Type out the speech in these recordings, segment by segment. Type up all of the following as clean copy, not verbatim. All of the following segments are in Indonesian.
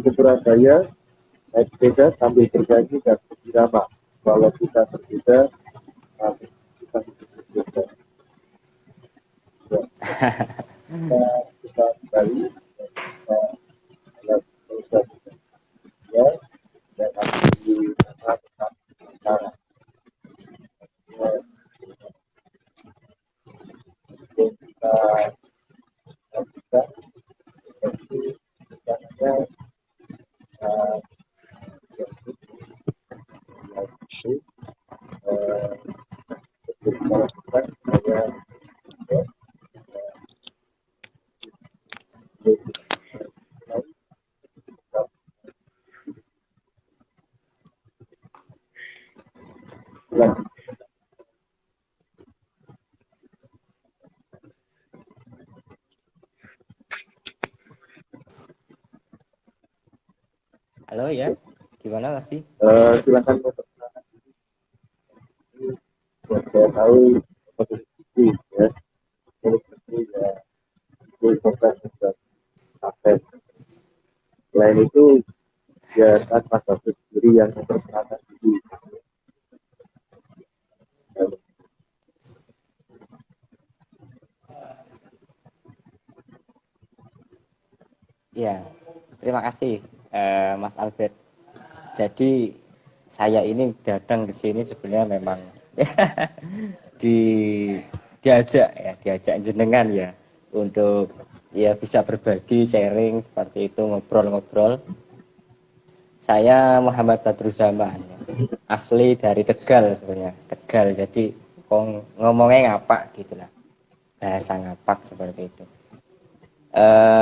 ke Surabaya naik sepeda sambil bernyanyi dan bersirama. Kalau kita berbeda, kita berbeda. Kita kembali, kita lihat ya, dan nanti di tengah sekarang. Kita kita Halo ya, gimana tadi? silakan buat saya tahu posisi ya, posisi ya, proses sampai. Selain itu ya kan pasal sendiri yang memperkenalkan diri. Ya, terima kasih Mas Albert. Jadi saya ini datang ke sini sebenarnya memang di diajak jenengan ya untuk ya bisa berbagi, sharing seperti itu, ngobrol-ngobrol. Saya Muhammad Badruzzaman, asli dari Tegal sebenarnya, Tegal. Jadi ngomongnya ngapak gitulah, bahasa ngapak seperti itu.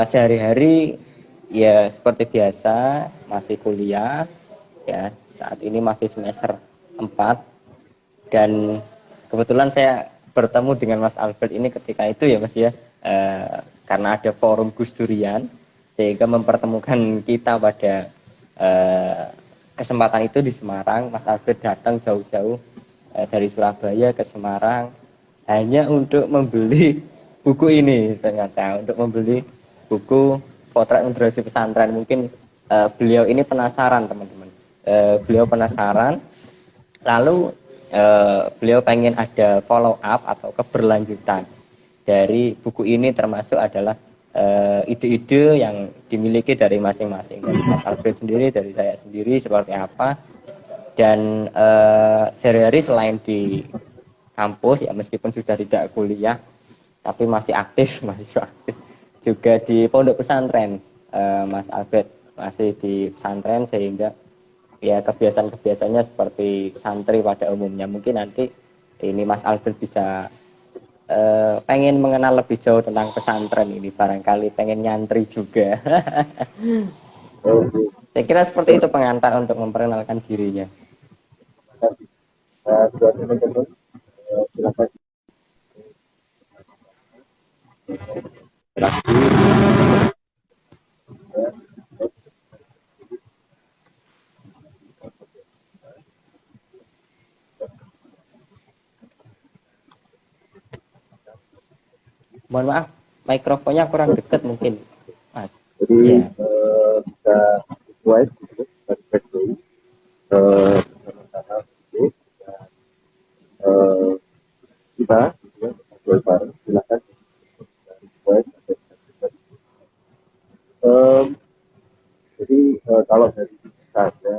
Sehari-hari ya seperti biasa masih kuliah ya, saat ini masih semester 4 dan kebetulan saya bertemu dengan Mas Albert ini ketika itu ya Mas ya, karena ada forum Gus Durian sehingga mempertemukan kita pada kesempatan itu di Semarang. Mas Albert datang jauh-jauh dari Surabaya ke Semarang hanya untuk membeli buku ini, ternyata untuk membeli buku Potret Moderasi Pesantren. Mungkin beliau ini penasaran teman-teman, beliau penasaran lalu beliau pengen ada follow up atau keberlanjutan dari buku ini, termasuk adalah ide-ide yang dimiliki dari masing-masing, dari Mas Albert sendiri, dari saya sendiri seperti apa. Dan sehari-hari selain di kampus ya, meskipun sudah tidak kuliah tapi masih aktif mahasiswa aktif juga di pondok pesantren. Mas Albert masih di pesantren sehingga ya kebiasaan-kebiasaannya seperti santri pada umumnya. Mungkin nanti ini Mas Albert bisa pengen mengenal lebih jauh tentang pesantren ini, barangkali pengen nyantri juga. Saya kira seperti itu pengantar untuk memperkenalkan dirinya. Buat teman-teman, silakan Mohon maaf, mikrofonnya kurang dekat mungkin. jadi Ya. bisa sesuai gitu dan sesuai sama-sama itu dan kita gitu ya ngobrol bareng, silakan sesuai. Jadi kalau dari saya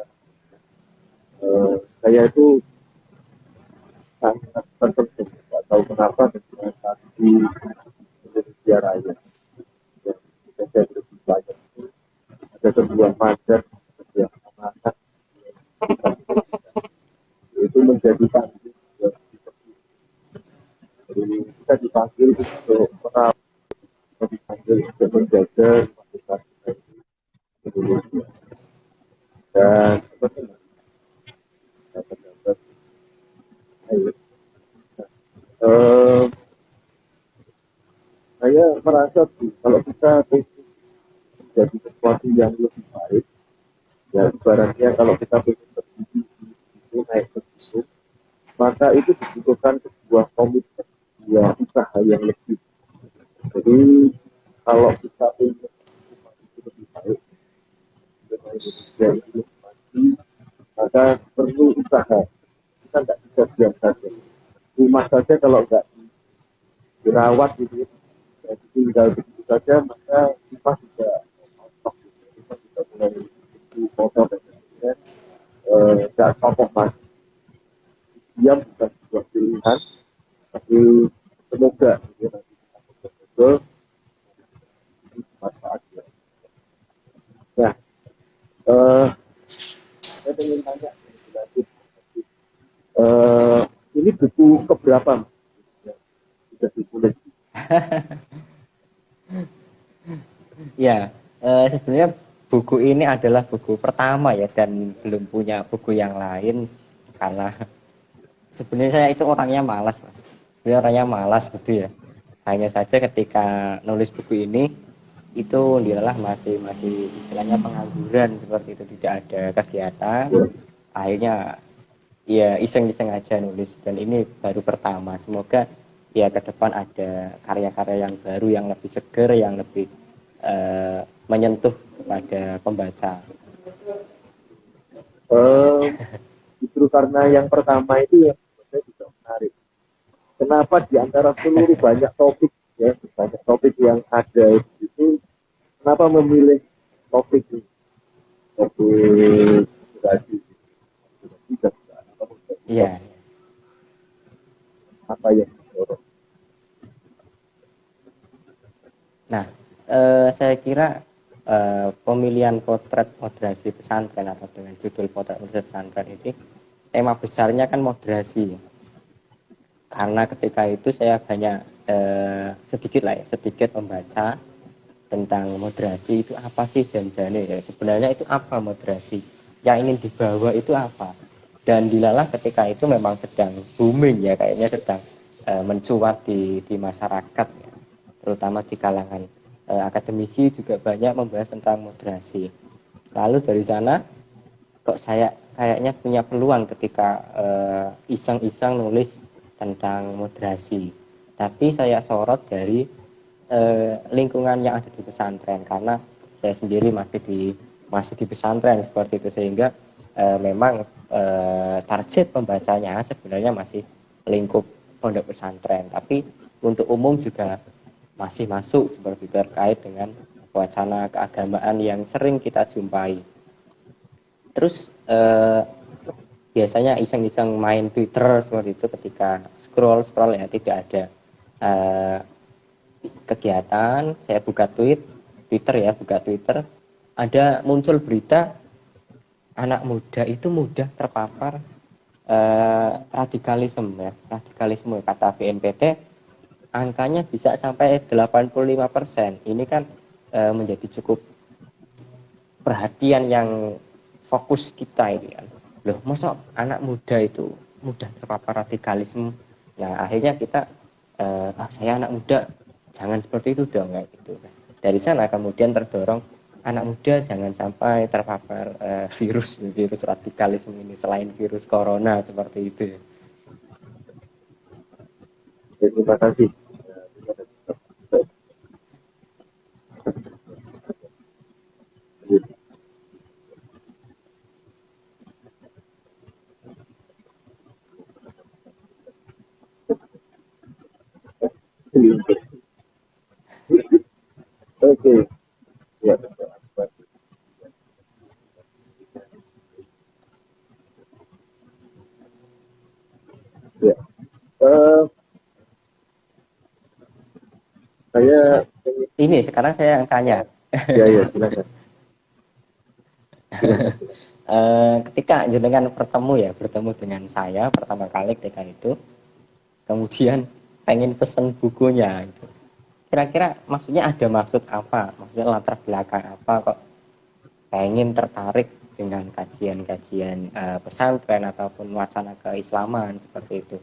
saya itu sangat tertentu, nggak tahu kenapa dengan di Indonesia Raya yang saya lebih banyak itu ada sebuah majar yang memasak itu menjadi panggil. Jadi kita dipanggil untuk merawat, dipanggil untuk menjaga pasukan Indonesia dan teman-teman saya merasa sih kalau kita menjadi sesuatu yang lebih baik ya, ibaratnya kalau kita ingin berdiri itu naik ke situ, maka itu dibutuhkan sebuah komitmen, sebuah usaha yang lebih. Jadi kalau kita ingin itu lebih baik, ada inovasi, maka perlu usaha. Kita nggak bisa diam saja. Rumah saja kalau nggak dirawat gitu ya, jadi tinggal begitu saja, maka kita juga rontok, kita juga mulai itu kotor dan sebagainya. Nggak cocok mas. Diam bukan sebuah pilihan, tapi semoga gitu ya, nanti kita betul-betul manfaat ya. Nah, eh, saya ingin tanya lebih lanjut. Eh, ini buku keberapa mas? Yang sudah ditulis? Ya, sebenarnya buku ini adalah buku pertama ya, dan belum punya buku yang lain karena sebenarnya saya itu orangnya malas, Mas. Sebenarnya orangnya malas gitu ya. Hanya saja ketika nulis buku ini itu dialah masih masih istilahnya pengangguran seperti itu, tidak ada kegiatan. Akhirnya ya iseng-iseng aja nulis, dan ini baru pertama. Semoga ya ke depan ada karya-karya yang baru, yang lebih seger, yang lebih menyentuh kepada pembaca. Justru karena yang pertama itu yang saya juga menarik. Kenapa di antara seluruh banyak topik ya, banyak topik yang ada itu, kenapa memilih topik ini? Topik durasi, Iya. apa yang didorong? Nah, saya kira pemilihan potret moderasi pesantren atau dengan judul potret moderasi pesantren ini, tema besarnya kan moderasi. Karena ketika itu saya banyak sedikit membaca tentang moderasi itu apa sih janjane ya. Sebenarnya itu apa moderasi? Yang ingin dibawa itu apa? Dan dilalah ketika itu memang sedang booming ya, kayaknya sedang mencuat di masyarakat ya. Terutama di kalangan akademisi juga banyak membahas tentang moderasi. Lalu dari sana kok saya kayaknya punya peluang ketika iseng-iseng nulis tentang moderasi. Tapi saya sorot dari lingkungan yang ada di pesantren, karena saya sendiri masih di pesantren seperti itu, sehingga memang target pembacanya sebenarnya masih lingkup pondok pesantren, tapi untuk umum juga masih masuk seperti terkait dengan wacana keagamaan yang sering kita jumpai. Terus biasanya iseng-iseng main Twitter seperti itu, ketika scroll ya tidak ada kegiatan, saya buka Twitter, ada muncul berita anak muda itu mudah terpapar radikalisme kata BNPT, angkanya bisa sampai 85%. Ini kan menjadi cukup perhatian yang fokus kita ini kan. Loh, masa anak muda itu mudah terpapar radikalisme? Nah, akhirnya kita saya anak muda, jangan seperti itu dong, kayak gitu. Dari sana kemudian terdorong anak muda jangan sampai terpapar virus radikalisme ini, selain virus corona seperti itu. Terima kasih. Oke, ya. Ya. Saya Ini sekarang saya yang tanya. ya silakan. Ketika jenengan bertemu dengan saya pertama kali ketika itu, kemudian pengen pesen bukunya itu, kira-kira maksudnya ada maksud apa, maksudnya latar belakang apa kok pengen tertarik dengan kajian-kajian pesantren ataupun wacana keislaman seperti itu,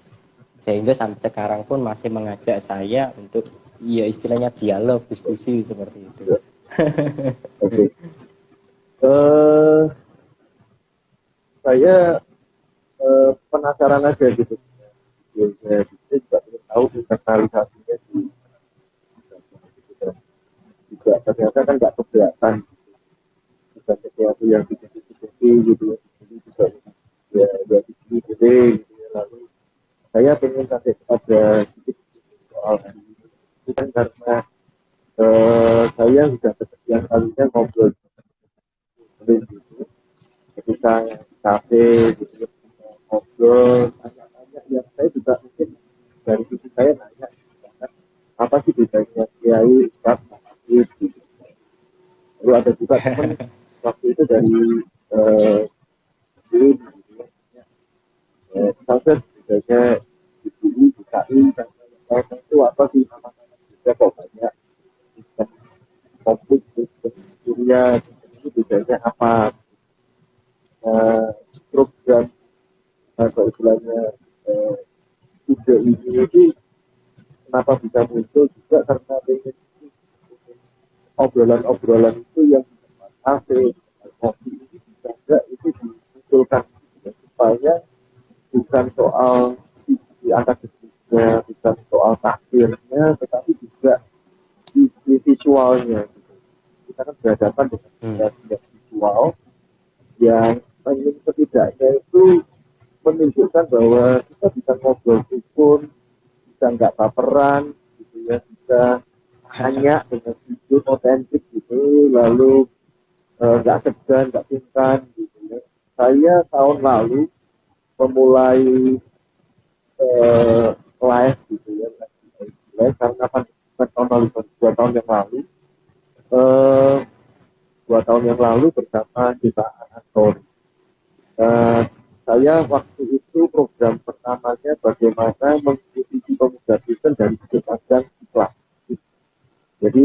sehingga sampai sekarang pun masih mengajak saya untuk ya istilahnya dialog, diskusi seperti itu. Oke. Saya penasaran aja gitu. Saya juga ingin tahu internalisasinya juga ternyata kan nggak keberatan, bukan sesuatu yang jadi gitu ya, jadi bisa ya jadi gede gitu ya. Lalu saya pengen kasih ada sedikit soal hari ini itu kan karena saya sudah kesekian kalinya ngobrol gitu ketika kafe gitu ya, ngobrol tanya-tanya yang saya juga mungkin dari sisi saya nanya apa sih bedanya kiai ustadz habib gitu. Lalu ada juga teman waktu itu dari eh, UIN gitu ya, misalnya bedanya di UI, di KI, dan lain-lain itu apa sih nama-nama juga kok banyak sistem komplit, sistem kuliah, ini bedanya apa, eh, program atau istilahnya eh, ide ini itu kenapa bisa muncul juga karena pengen obrolan-obrolan itu yang kafe, kopi ini bisa enggak itu dimunculkan ya, supaya bukan soal isi akademiknya, bukan soal takdirnya, tetapi juga isi visualnya. Gitu. Kita kan berhadapan dengan Hmm. visual yang paling setidaknya itu menunjukkan bahwa kita bisa ngobrol pun, bisa nggak baperan, gitu ya, bisa tanya dengan jujur, otentik gitu, lalu nggak segan, nggak sungkan, gitu ya. Saya tahun lalu memulai live gitu ya, live karena tahun lalu, 2 tahun yang lalu, eh, 2 tahun yang lalu bersama Desa Anasor. Eh, saya waktu itu program pertamanya bagaimana mengikuti pemuda Kristen dari sudut pandang Islam. Jadi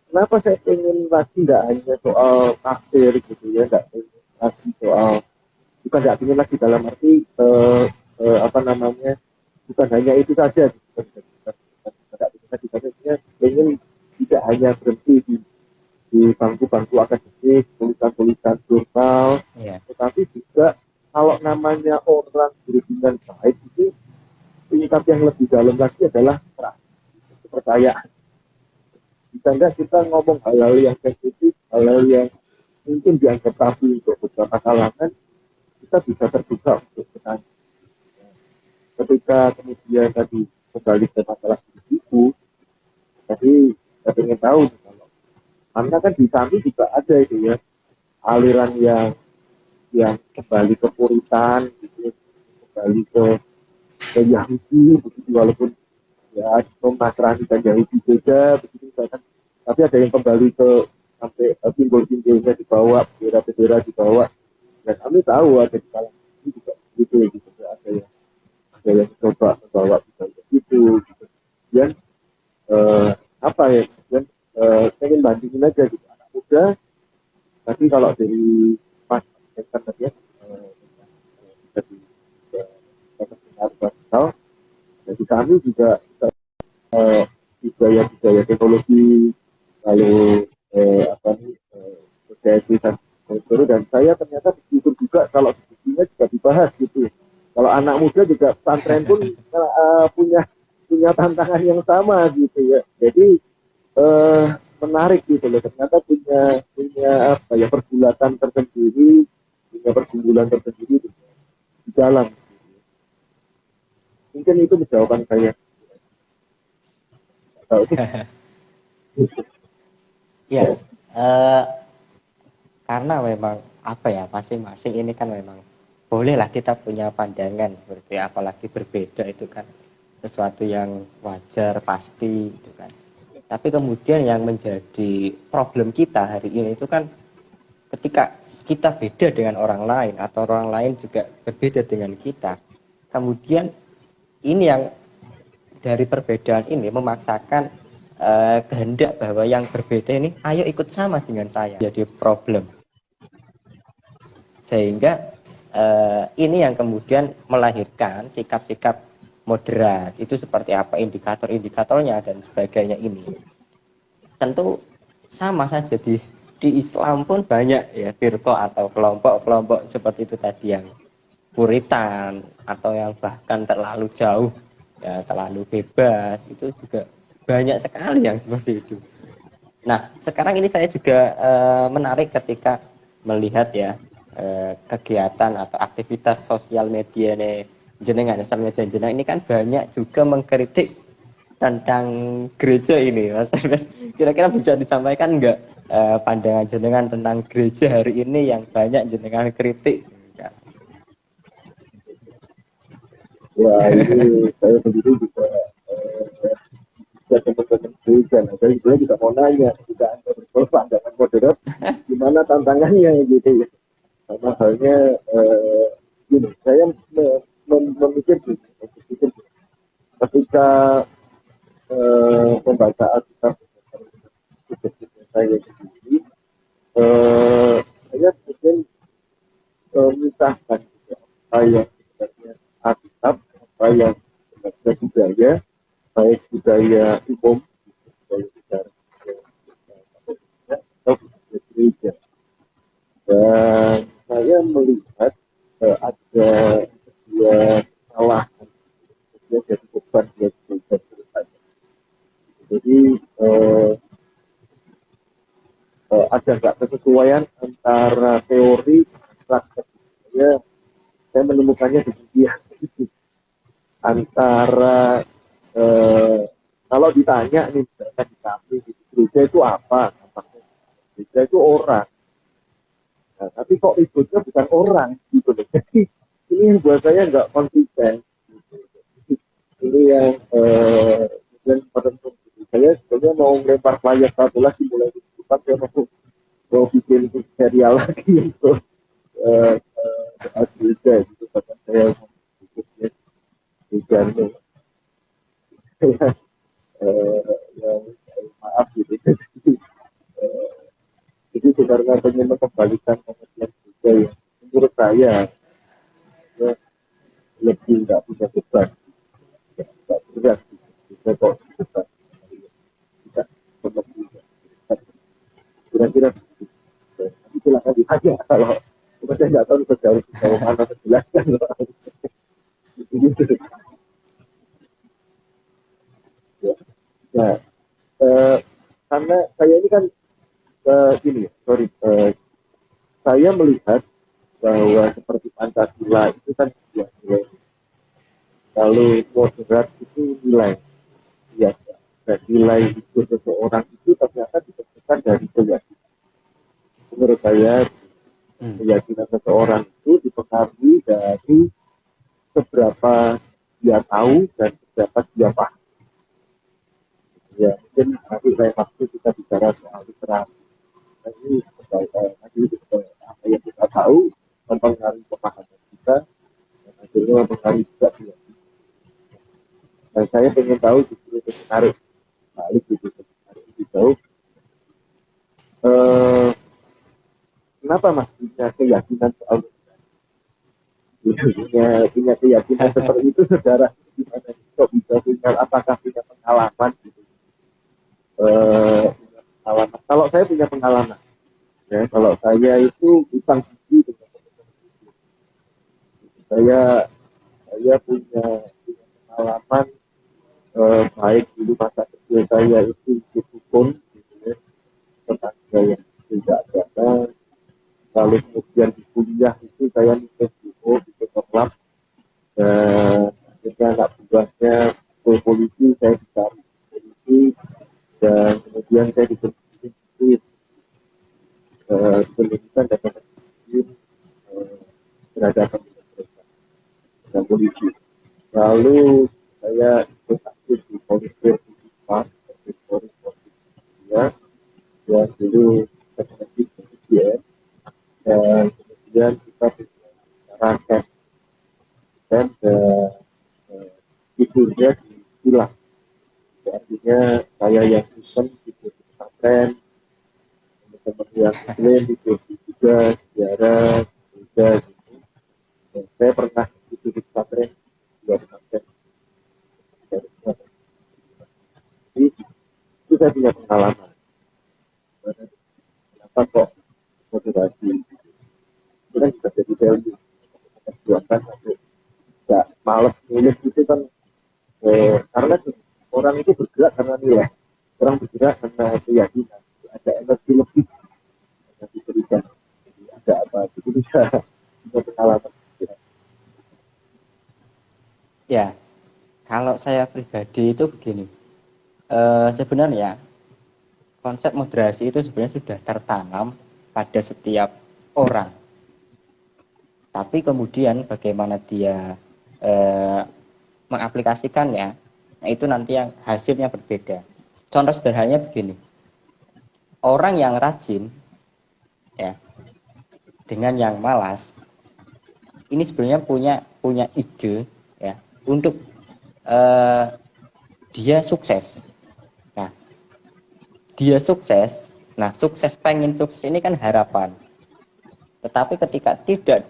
kenapa saya ingin lagi nggak hanya soal tafsir gitu ya, nggak ingin lagi soal, bukan nggak ingin lagi dalam arti apa namanya, bukan hanya itu saja, nggak ingin lagi, tapi ingin tidak hanya berhenti di bangku-bangku akademik, tulisan-tulisan jurnal, Ya. tetapi juga kalau namanya orang berhubungan baik itu tingkat yang lebih dalam lagi adalah kepercayaan. Bisa enggak kita ngomong hal-hal yang sensitif, hal-hal yang mungkin dianggap tabu untuk beberapa kalangan, kita bisa terbuka untuk bertanya. Ketika kemudian tadi kembali ke masalah buku, tadi saya ingin tahu kalau karena kan di kami juga ada itu ya aliran yang kembali ke Puritan, gitu, kembali ke Yahudi, begitu walaupun ya Nasrani dan Yahudi beda, begitu misalkan. Tapi ada yang kembali ke sampai simbol-simbolnya dibawa, bendera-bendera dibawa. Dan kami tahu ada di kalangan ini juga begitu, gitu. Ada yang coba membawa budaya itu, gitu. Dan apa ya? Dan pengen bandingin aja gitu anak muda. Tapi kalau dari Mas Ekan tadi ya, dari Nasional, jadi kami juga budaya-budaya teknologi, lalu apa nih, budaya dan kultur, dan saya ternyata bersyukur juga kalau diskusinya juga dibahas gitu. Kalau anak muda juga pesantren pun punya punya tantangan yang sama gitu ya. Jadi menarik gitu loh. Ternyata punya punya apa ya pergulatan tersendiri, punya pergumulan tersendiri di dalam. Mungkin itu jawaban saya. Ya, eh, karena memang apa ya, masing-masing ini kan memang bolehlah kita punya pandangan seperti apalagi berbeda itu kan sesuatu yang wajar pasti itu kan. Tapi kemudian yang menjadi problem kita hari ini itu kan ketika kita beda dengan orang lain atau orang lain juga berbeda dengan kita. Kemudian ini yang dari perbedaan ini memaksakan kehendak bahwa yang berbeda ini ayo ikut sama dengan saya, jadi problem. Sehingga ini yang kemudian melahirkan sikap-sikap moderat. Itu seperti apa indikator-indikatornya dan sebagainya ini. Tentu sama saja di Islam pun banyak ya firqah atau kelompok-kelompok seperti itu tadi yang puritan atau yang bahkan terlalu jauh ya terlalu bebas, itu juga banyak sekali yang seperti itu. Nah, sekarang ini saya juga menarik ketika melihat ya kegiatan atau aktivitas sosial media sosial media jenengan ini kan banyak juga mengkritik tentang gereja ini, Mas. Kira-kira bisa disampaikan nggak pandangan jenengan tentang gereja hari ini yang banyak jenengan kritik? Ya ini saya sendiri juga teman-teman gereja. Nah, saya sebenarnya juga mau nanya, jika Anda berpandangan moderat, gimana tantangannya gitu ya. Sama halnya gini, saya memikir gini, ketika membaca Alkitab saya sendiri, saya mungkin memisahkan apa yang sebenarnya Alkitab, apa yang sebenarnya budaya, baik budaya umum, budaya sejarah, atau budaya gereja. Dan saya melihat ada dua kesalahan yang jadi beban buat gereja ceritanya. Jadi ada nggak kesesuaian antara teori dan praktek. Saya menemukannya demikian. Antara kalau ditanya nih misalkan di kami di gereja itu apa? Gereja itu orang. Nah, tapi kok ributnya bukan orang gitu loh. Jadi ini yang buat saya nggak konsisten. Ini yang penentu. Saya sebenarnya mau lempar flyer satu lagi mulai dibuka, saya mau bikin serial lagi untuk gereja gitu. Bahkan saya mau bikin gereja yang maaf gitu. Jadi sebenarnya pengen mengembalikan pengertian gereja yang menurut saya ya, lebih nggak punya beban, nggak berat. Kita kok beban, tidak berlebih. Kira-kira nanti silakan ditanya kalau saya nggak tahu sejauh mana menjelaskan. Gitu. Ya. Nah, karena saya ini kan saya melihat bahwa seperti Pancasila itu kan sebuah nilai. Lalu moderat itu nilai biasa. Dan nilai hidup seseorang itu ternyata ditentukan dari keyakinan. Menurut saya, keyakinan seseorang itu dipengaruhi dari seberapa dia tahu dan seberapa dia paham. Ya, mungkin nanti saya maksud kita bicara soal literasi. Ini apa yang kita tahu mempengaruhi pemahaman kita dan akhirnya mempengaruhi juga keyakinan. Dan saya ingin tahu justru itu menarik balik gitu, menarik lebih jauh. Kenapa Mas punya keyakinan soal punya keyakinan seperti itu, saudara? Gimana kok bisa punya? Apakah punya pengalaman gitu? Pengalaman. Kalau saya punya pengalaman, ya, kalau saya itu utang budi dengan saya punya pengalaman baik dulu masa kecil saya itu ikut hukum, gitu ya, tetangga yang tidak ada. Lalu kemudian di kuliah itu saya mikir di klub, dan akhirnya anak buahnya polisi, saya dicari polisi, dan kemudian saya diberi pendidikan dan pendidikan berhadapan dengan polisi. Lalu saya ikut aktif di Polisi Pak, di Polisi ya, dan dulu teknik PCN, dan kemudian kita bicara dan tidurnya hilang. Artinya saya yang sistem tidur di pesantren, teman-teman yang muslim tidur juga sejarah juga gitu. Dan saya pernah tidur di pesantren juga pesantren. Jadi itu saya punya pengalaman. Kenapa kok motivasi? Itu kan bisa jadi value. Perjuangan untuk nggak malas nulis itu kan karena orang itu bergerak karena nilai, orang bergerak karena keyakinan, ada energi lebih yang diberikan. Jadi ada apa apa, itu bisa pengalaman. Ya, kalau saya pribadi itu begini. Sebenarnya konsep moderasi itu sebenarnya sudah tertanam pada setiap orang. Tapi kemudian bagaimana dia eh, mengaplikasikannya, nah itu nanti yang hasilnya berbeda. Contoh sederhananya begini, orang yang rajin ya dengan yang malas ini sebenarnya punya ide ya untuk eh, dia sukses. Nah, dia sukses. Nah, pengen sukses ini kan harapan. Tetapi ketika tidak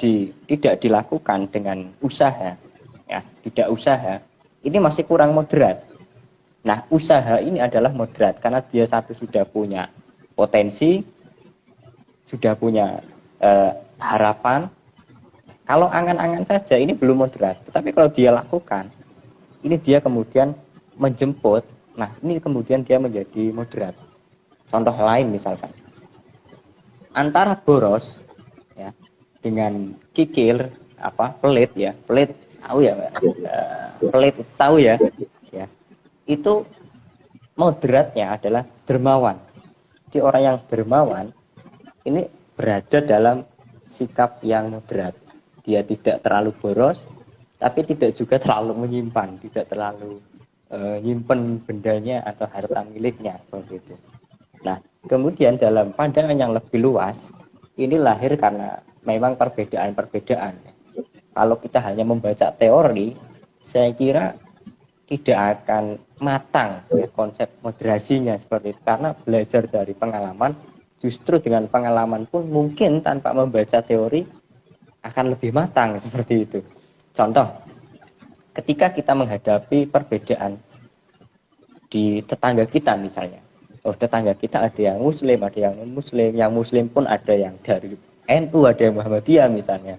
dilakukan dengan usaha, ya, tidak usaha, ini masih kurang moderat. Nah, usaha ini adalah moderat karena dia satu sudah punya potensi, sudah punya harapan. Kalau angan-angan saja ini belum moderat, tetapi kalau dia lakukan, ini dia kemudian menjemput. Nah, ini kemudian dia menjadi moderat. Contoh lain misalkan, antara boros ya dengan kikir pelit ya, pelit tahu ya, Pak? Pelit tahu ya, ya itu moderatnya adalah dermawan. Jadi orang yang dermawan ini berada dalam sikap yang moderat. Dia tidak terlalu boros, tapi tidak juga terlalu menyimpan, tidak terlalu nyimpen bendanya atau harta miliknya seperti itu. Nah, kemudian dalam pandangan yang lebih luas, ini lahir karena memang perbedaan-perbedaan. Kalau kita hanya membaca teori, saya kira tidak akan matang ya, konsep moderasinya seperti itu. Karena belajar dari pengalaman, justru dengan pengalaman pun mungkin tanpa membaca teori akan lebih matang seperti itu. Contoh, ketika kita menghadapi perbedaan di tetangga kita misalnya, tetangga kita ada yang muslim, ada yang muslim pun ada yang dari NU, ada yang Muhammadiyah misalnya.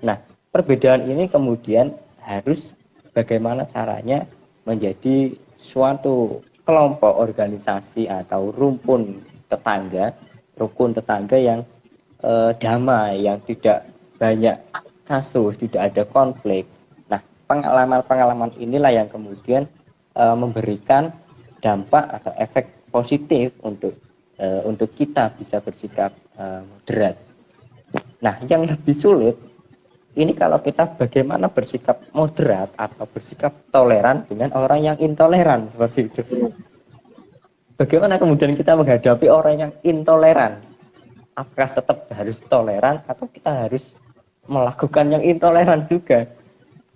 Nah, perbedaan ini kemudian harus bagaimana caranya menjadi suatu kelompok organisasi atau rukun tetangga yang damai, yang tidak banyak kasus, tidak ada konflik. Nah, pengalaman-pengalaman inilah yang kemudian memberikan dampak atau efek positif untuk kita bisa bersikap moderat. Nah, yang lebih sulit ini kalau kita bagaimana bersikap moderat atau bersikap toleran dengan orang yang intoleran seperti itu. Bagaimana kemudian kita menghadapi orang yang intoleran? Apakah tetap harus toleran atau kita harus melakukan yang intoleran juga?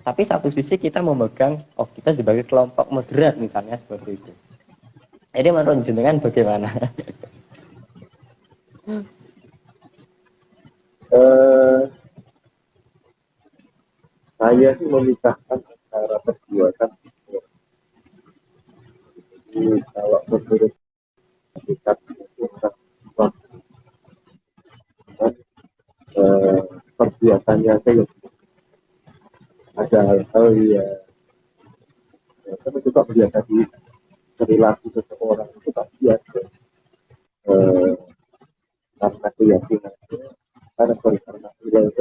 Tapi satu sisi kita memegang, kita sebagai kelompok moderat misalnya seperti itu. Jadi menurut jenengan bagaimana? Saya sih memisahkan antara perbuatan. Jadi kalau menurut kita itu perbuatannya saya ada hal-hal ya kita biasa di perilaku seseorang itu tak biasa karena keyakinannya karena keyakinannya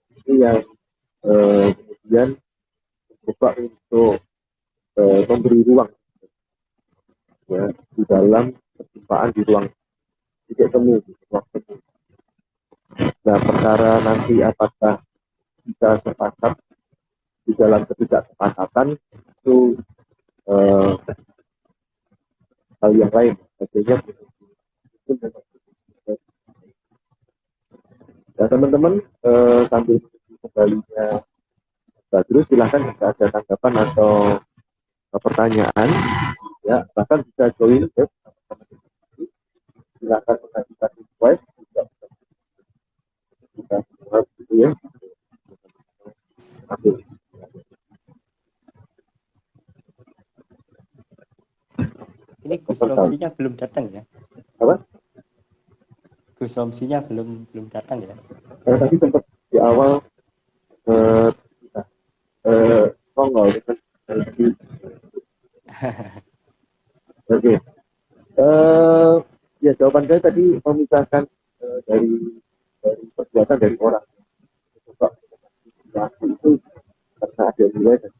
itu yang kemudian mencoba untuk memberi ruang ya di dalam perjumpaan di ruang titik temu, di ruang temu. Nah, perkara nanti apakah bisa sepakat di dalam ketidaksepakatan itu hal yang lain. Artinya itu memang ya teman-teman sambil kembalinya Badrus silahkan jika ada tanggapan atau pertanyaan ya bahkan bisa join ya silahkan mengajukan request juga bisa gitu ya. Ini Gus Romsinya belum datang ya? Apa? Gus Romsinya belum datang ya? Tadi sempat di awal nongol kan Oke. Eh, ya jawaban saya tadi memisahkan dari perbuatan dari orang. Sebab perilaku itu karena ada nilai dan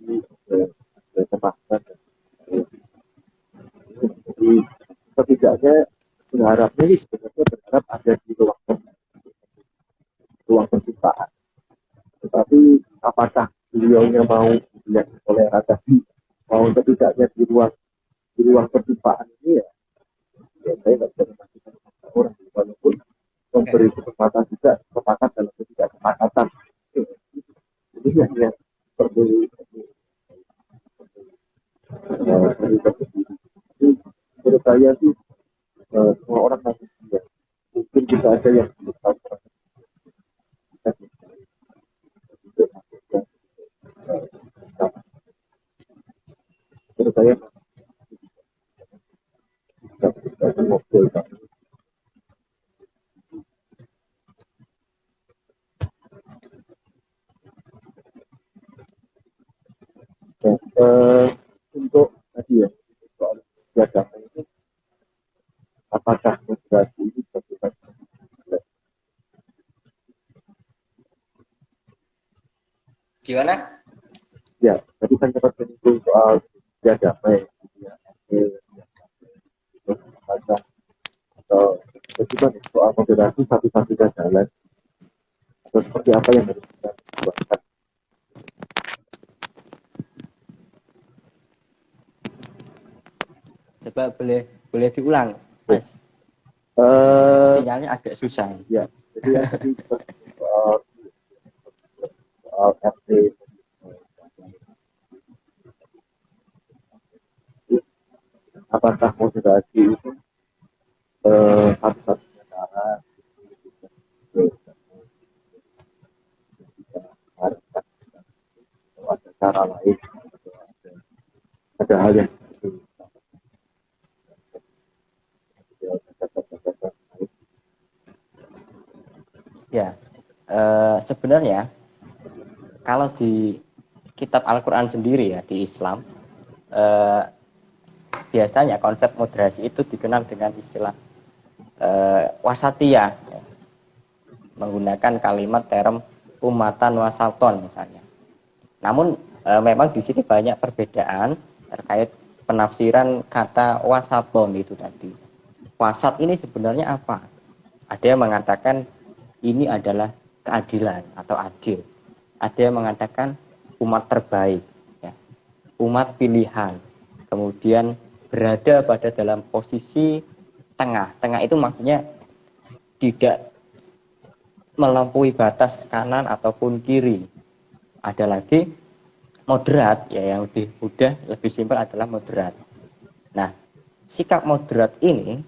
nilai kemasan. Jadi setidaknya berharapnya ini sebenarnya berharap ada di ruang penciptaan. Tetapi apakah beliaunya mau dilihat oleh tadi mau setidaknya di ruang penciptaan ini ya saya nggak bisa memastikan orang walaupun memberi kesempatan juga sepakat dalam ketidaksepakatan. Ini yang perlu menurut saya sih semua orang manusia mungkin kita ada yang belum tahu menurut saya kita ngobrol ya, untuk tadi ya soal agama ini apakah moderasi ini bagaimana Gimana? ya tadi kan sempat menyinggung soal agama ya apakah atau bagaimana soal moderasi satu-satunya jalan atau seperti apa yang harus kita buatkan. Coba boleh boleh diulang, Mas. Eh Sinyalnya agak susah. ya jadi yang tadi soal soal RT apakah moderasi itu satu-satunya cara haruskan atau ada cara lain atau ada hal yang Ya, sebenarnya kalau di kitab Al-Quran sendiri ya di Islam, eh, biasanya konsep moderasi itu dikenal dengan istilah wasatiyah, ya, menggunakan kalimat term umatan wasaton misalnya. Namun memang di sini banyak perbedaan terkait penafsiran kata wasaton itu tadi. Wasat ini sebenarnya apa? Ada yang mengatakan ini adalah keadilan atau adil. Ada yang mengatakan umat terbaik, ya, umat pilihan. Kemudian berada pada dalam posisi tengah. Tengah itu maksudnya tidak melampaui batas kanan ataupun kiri. Ada lagi moderat, ya, yang lebih mudah, lebih simpel adalah moderat. Nah, sikap moderat ini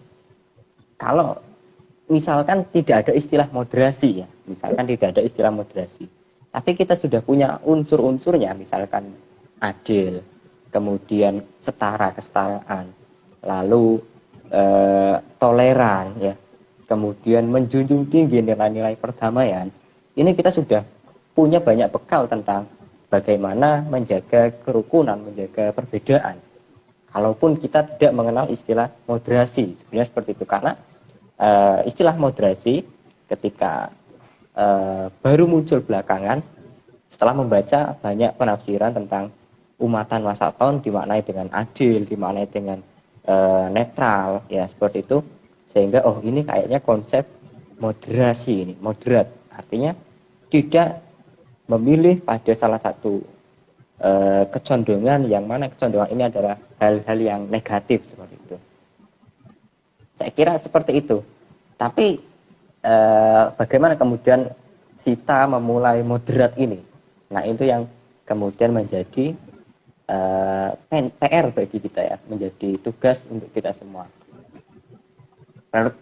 kalau misalkan tidak ada istilah moderasi, ya, misalkan tidak ada istilah moderasi, tapi kita sudah punya unsur-unsurnya, misalkan adil, kemudian setara, kesetaraan, lalu toleran, ya, kemudian menjunjung tinggi nilai-nilai perdamaian. Ini kita sudah punya banyak bekal tentang bagaimana menjaga kerukunan, menjaga perbedaan. Kalaupun kita tidak mengenal istilah moderasi, sebenarnya seperti itu. Karena istilah moderasi ketika baru muncul belakangan setelah membaca banyak penafsiran tentang umatan wasaton dimaknai dengan adil, dimaknai dengan netral, ya seperti itu, sehingga oh ini kayaknya konsep moderasi ini, moderat, artinya tidak memilih pada salah satu kecondongan, yang mana kecondongan ini adalah hal-hal yang negatif seperti itu. Saya kira seperti itu. Tapi bagaimana kemudian kita memulai moderat ini? Nah, itu yang kemudian menjadi PR bagi kita, ya, menjadi tugas untuk kita semua.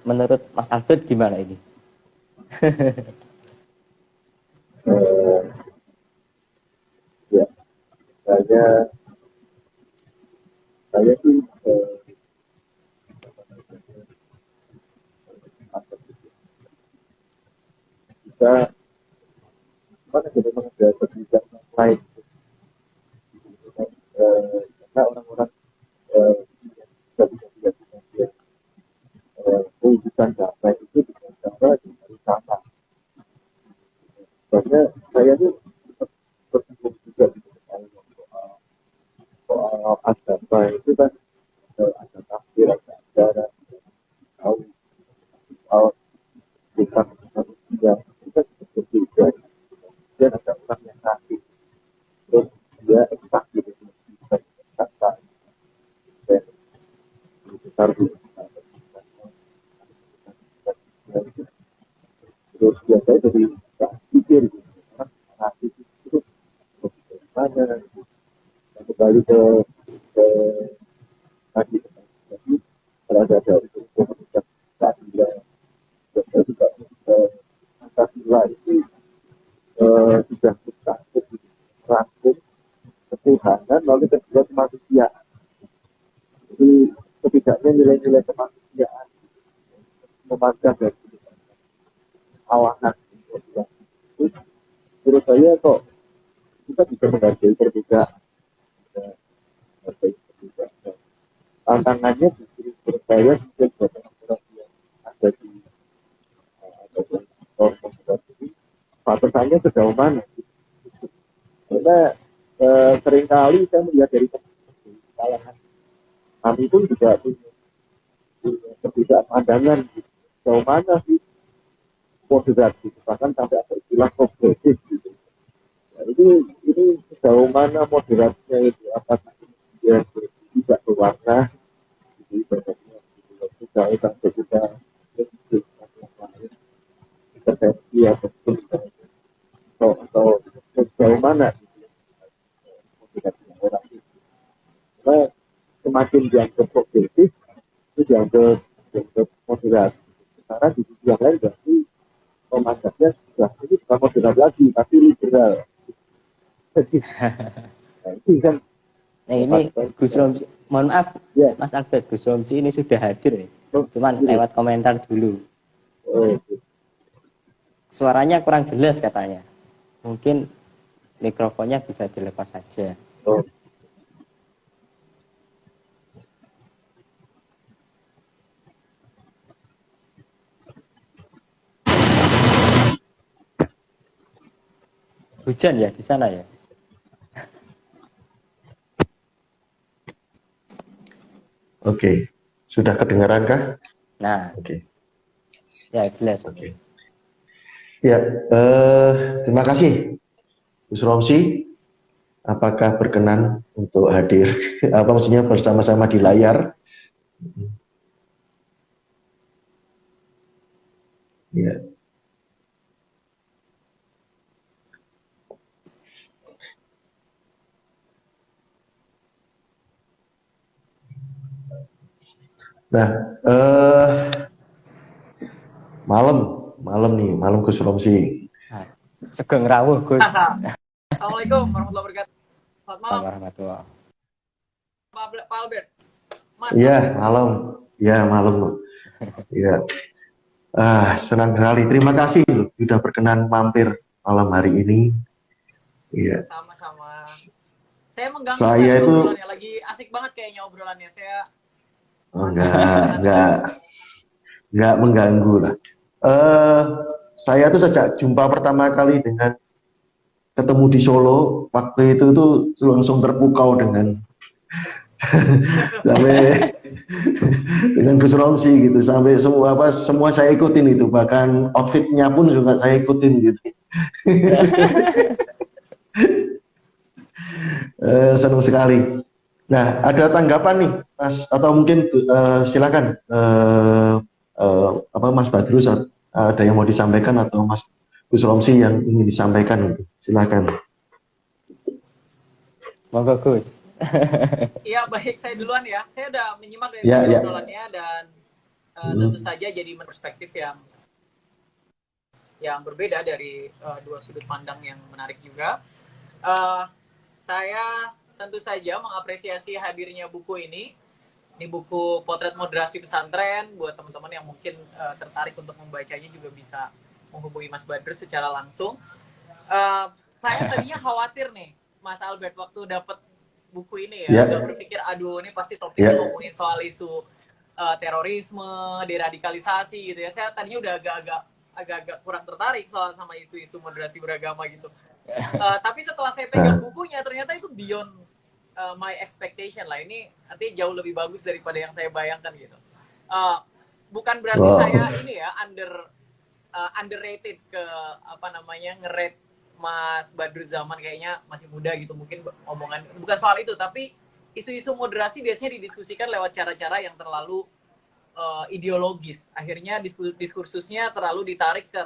Menurut Mas Albert gimana ini? eh, ya saya saya sih kita mana kita memang ada kebijakan lain karena orang-orang mewujudkan damai itu dengan cara dari sana. Soalnya saya tuh bersinggung juga di soal agama itu kan ada takdir, ada ajaran, tahu soal kita manusia kita berbeda. Dan ada orang yang sakit, terus dia eksak gitu, kata dan besar gitu. Terus biasanya jadi nggak pikir gitu, orang sakit itu bagaimana? Kembali ke tadi kalau ada unsur komunitas keadilan dan juga Pancasila itu sudah kita rangkum ketuhanan lalu kedua kemanusiaan. Jadi setidaknya nilai-nilai kemanusiaan memandang dari awanan itu menurut saya kok kita bisa menghargai perbedaan. Tantangannya justru menurut saya mungkin buat orang yang ada di komunitas ini batasannya sejauh mana, karena seringkali saya melihat dari kalangan kami pun juga punya perbedaan pandangan gitu. Sejauh mana sih moderat gitu, bahkan sampai ada istilah progresif gitu. Nah, ini sejauh mana moderatnya itu, apakah dia tidak berwarna gitu, ibaratnya gitu, sejauh sampai kita intervensi ataupun atau sejauh mana gitu, moderatnya orang itu. Karena semakin dianggap progresif itu dianggap moderat. Karena di sisi yang lain berarti pemandatnya sudah ini bukan moderat lagi tapi liberal. Nah, itu kan. Nah ini Gus Romsi, mohon maaf ya. Mas Albert, Gus Romsi ini sudah hadir ya, cuman lewat komentar dulu. Suaranya kurang jelas katanya, mungkin mikrofonnya bisa dilepas saja. Hujan ya di sana ya? Oke, sudah kedengaran kah? Nah, oke. Ya jelas. Oke. Ya, terima kasih, Gus Romsi. Apakah berkenan untuk hadir? Apa maksudnya bersama-sama di layar? Ya. Nah, malam Gus Romsi. Sugeng rawuh Gus. Assalamualaikum warahmatullahi wabarakatuh. Selamat malam. Warahmatullahi. Pak Albert. Mas. Iya, malam. Ya, malam. Iya. Senang sekali. Terima kasih sudah berkenan mampir malam hari ini. Iya. Sama-sama. Saya mengganggu saya itu obrolannya, lagi asik banget kayaknya obrolannya. Saya enggak mengganggu lah. Saya tuh sejak jumpa pertama kali dengan ketemu di Solo, waktu itu tuh langsung terpukau dengan sampai dengan Gus Romsi gitu, sampai semua saya ikutin itu, bahkan outfitnya pun juga saya ikutin gitu. Senang sekali. Nah, ada tanggapan nih, Mas, atau mungkin silakan Mas Badrus, ada yang mau disampaikan, atau Mas Gus Romsi yang ingin disampaikan, silakan. Monggo Gus. Iya, baik, saya duluan ya. Saya udah menyimak dari obrolannya dan tentu saja jadi perspektif yang berbeda dari dua sudut pandang yang menarik juga. Saya tentu saja mengapresiasi hadirnya buku ini. Ini buku Potret Moderasi Pesantren. Buat teman-teman yang mungkin tertarik untuk membacanya juga bisa menghubungi Mas Badrus secara langsung. Saya tadinya khawatir nih, Mas Albert, waktu dapat buku ini ya, udah berpikir, aduh ini pasti topiknya ngomongin soal isu terorisme, deradikalisasi gitu ya. Saya tadinya udah agak-agak kurang tertarik soal sama isu-isu moderasi beragama gitu. Tapi setelah saya pegang bukunya ternyata itu beyond my expectation lah. Ini artinya jauh lebih bagus daripada yang saya bayangkan gitu. Bukan berarti saya ini ya underrated ke apa namanya nge-rate Mas Badruz Zaman kayaknya masih muda gitu, mungkin omongan bukan soal itu, tapi isu-isu moderasi biasanya didiskusikan lewat cara-cara yang terlalu ideologis. Akhirnya diskursusnya terlalu ditarik ke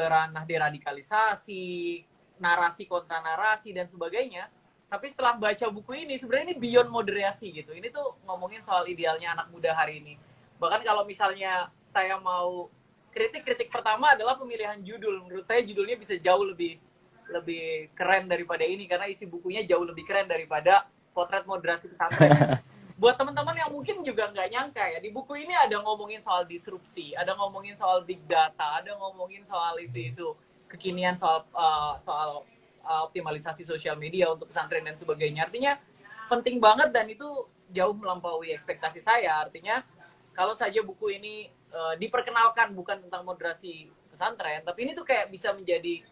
ranah deradikalisasi, narasi kontra narasi dan sebagainya. Tapi setelah baca buku ini sebenarnya ini beyond moderasi gitu. Ini tuh ngomongin soal idealnya anak muda hari ini. Bahkan kalau misalnya saya mau kritik pertama adalah pemilihan judul. Menurut saya judulnya bisa jauh lebih keren daripada ini karena isi bukunya jauh lebih keren daripada Potret Moderasi Pesantren. Buat teman-teman yang mungkin juga nggak nyangka ya, di buku ini ada ngomongin soal disrupsi, ada ngomongin soal big data, ada ngomongin soal isu-isu kekinian soal optimalisasi sosial media untuk pesantren dan sebagainya. Artinya penting banget dan itu jauh melampaui ekspektasi saya. Artinya kalau saja buku ini diperkenalkan bukan tentang moderasi pesantren, tapi ini tuh kayak bisa menjadi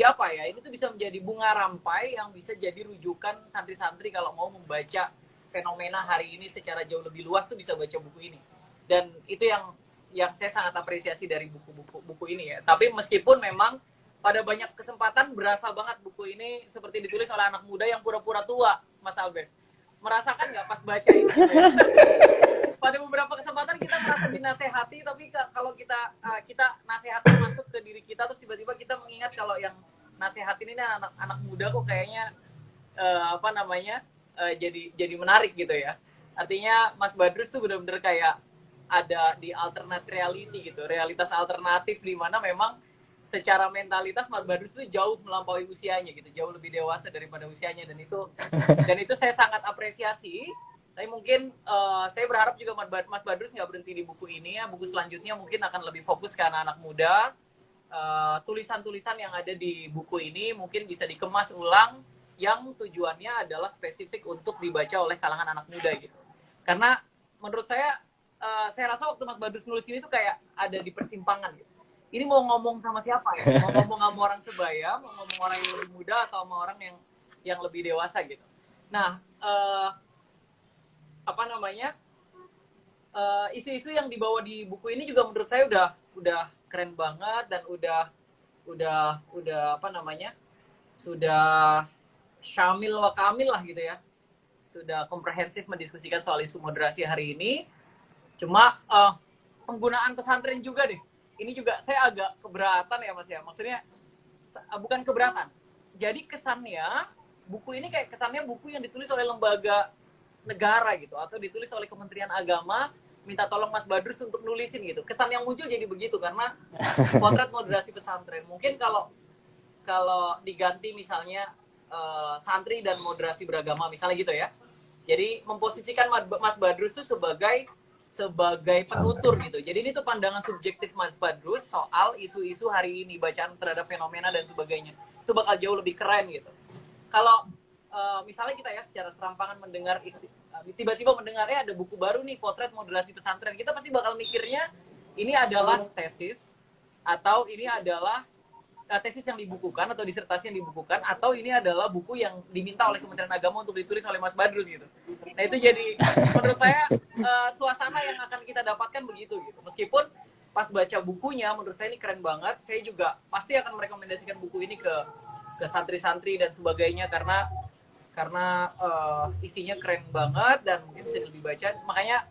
apa ya? Ini tuh bisa menjadi bunga rampai yang bisa jadi rujukan santri-santri kalau mau membaca fenomena hari ini secara jauh lebih luas tuh bisa baca buku ini. Dan itu yang saya sangat apresiasi dari buku ini ya. Tapi meskipun memang pada banyak kesempatan berasa banget buku ini seperti ditulis oleh anak muda yang pura-pura tua, Mas Albert. Merasakan nggak pas baca ini? Pada beberapa kesempatan kita merasa dinasehati, tapi kalau kita nasehati masuk ke diri kita, terus tiba-tiba kita mengingat kalau yang nasehatin ini anak muda kok kayaknya jadi menarik gitu ya. Artinya Mas Badruz tuh benar-benar kayak ada di alternate reality gitu, realitas alternatif di mana memang secara mentalitas Mas Badruz itu jauh melampaui usianya gitu, jauh lebih dewasa daripada usianya dan itu saya sangat apresiasi. Tapi mungkin saya berharap juga Mas Badruz nggak berhenti di buku ini ya. Buku selanjutnya mungkin akan lebih fokus ke anak-anak muda. Tulisan-tulisan yang ada di buku ini mungkin bisa dikemas ulang yang tujuannya adalah spesifik untuk dibaca oleh kalangan anak muda gitu. Karena menurut saya rasa waktu Mas Badruz nulis ini tuh kayak ada di persimpangan gitu. Ini mau ngomong sama siapa ya? Mau ngomong sama orang sebaya, mau ngomong orang yang lebih muda atau sama orang yang lebih dewasa gitu. Nah, isu-isu yang dibawa di buku ini juga menurut saya udah keren banget dan udah sudah syamil wa kamil lah gitu ya, sudah komprehensif mendiskusikan soal isu moderasi hari ini. Cuma penggunaan pesantren juga deh, ini juga saya agak keberatan ya Mas ya, maksudnya bukan keberatan, jadi kesannya buku ini kayak kesannya buku yang ditulis oleh lembaga negara gitu atau ditulis oleh Kementerian Agama minta tolong Mas Badruz untuk nulisin gitu. Kesan yang muncul jadi begitu karena Potret Moderasi Pesantren. Mungkin kalau diganti misalnya santri dan moderasi beragama misalnya gitu ya. Jadi memposisikan Mas Badruz itu sebagai penutur gitu. Jadi ini tuh pandangan subjektif Mas Badruz soal isu-isu hari ini, bacaan terhadap fenomena dan sebagainya. Itu bakal jauh lebih keren gitu. Kalau misalnya kita ya secara serampangan mendengar tiba-tiba mendengarnya ada buku baru nih, Potret Moderasi Pesantren, kita pasti bakal mikirnya ini adalah tesis atau ini adalah tesis yang dibukukan atau disertasi yang dibukukan atau ini adalah buku yang diminta oleh Kementerian Agama untuk ditulis oleh Mas Badruz gitu. Nah itu jadi menurut saya suasana yang akan kita dapatkan begitu gitu. Meskipun pas baca bukunya menurut saya ini keren banget, saya juga pasti akan merekomendasikan buku ini ke santri-santri dan sebagainya karena isinya keren banget dan mungkin bisa lebih baca. Makanya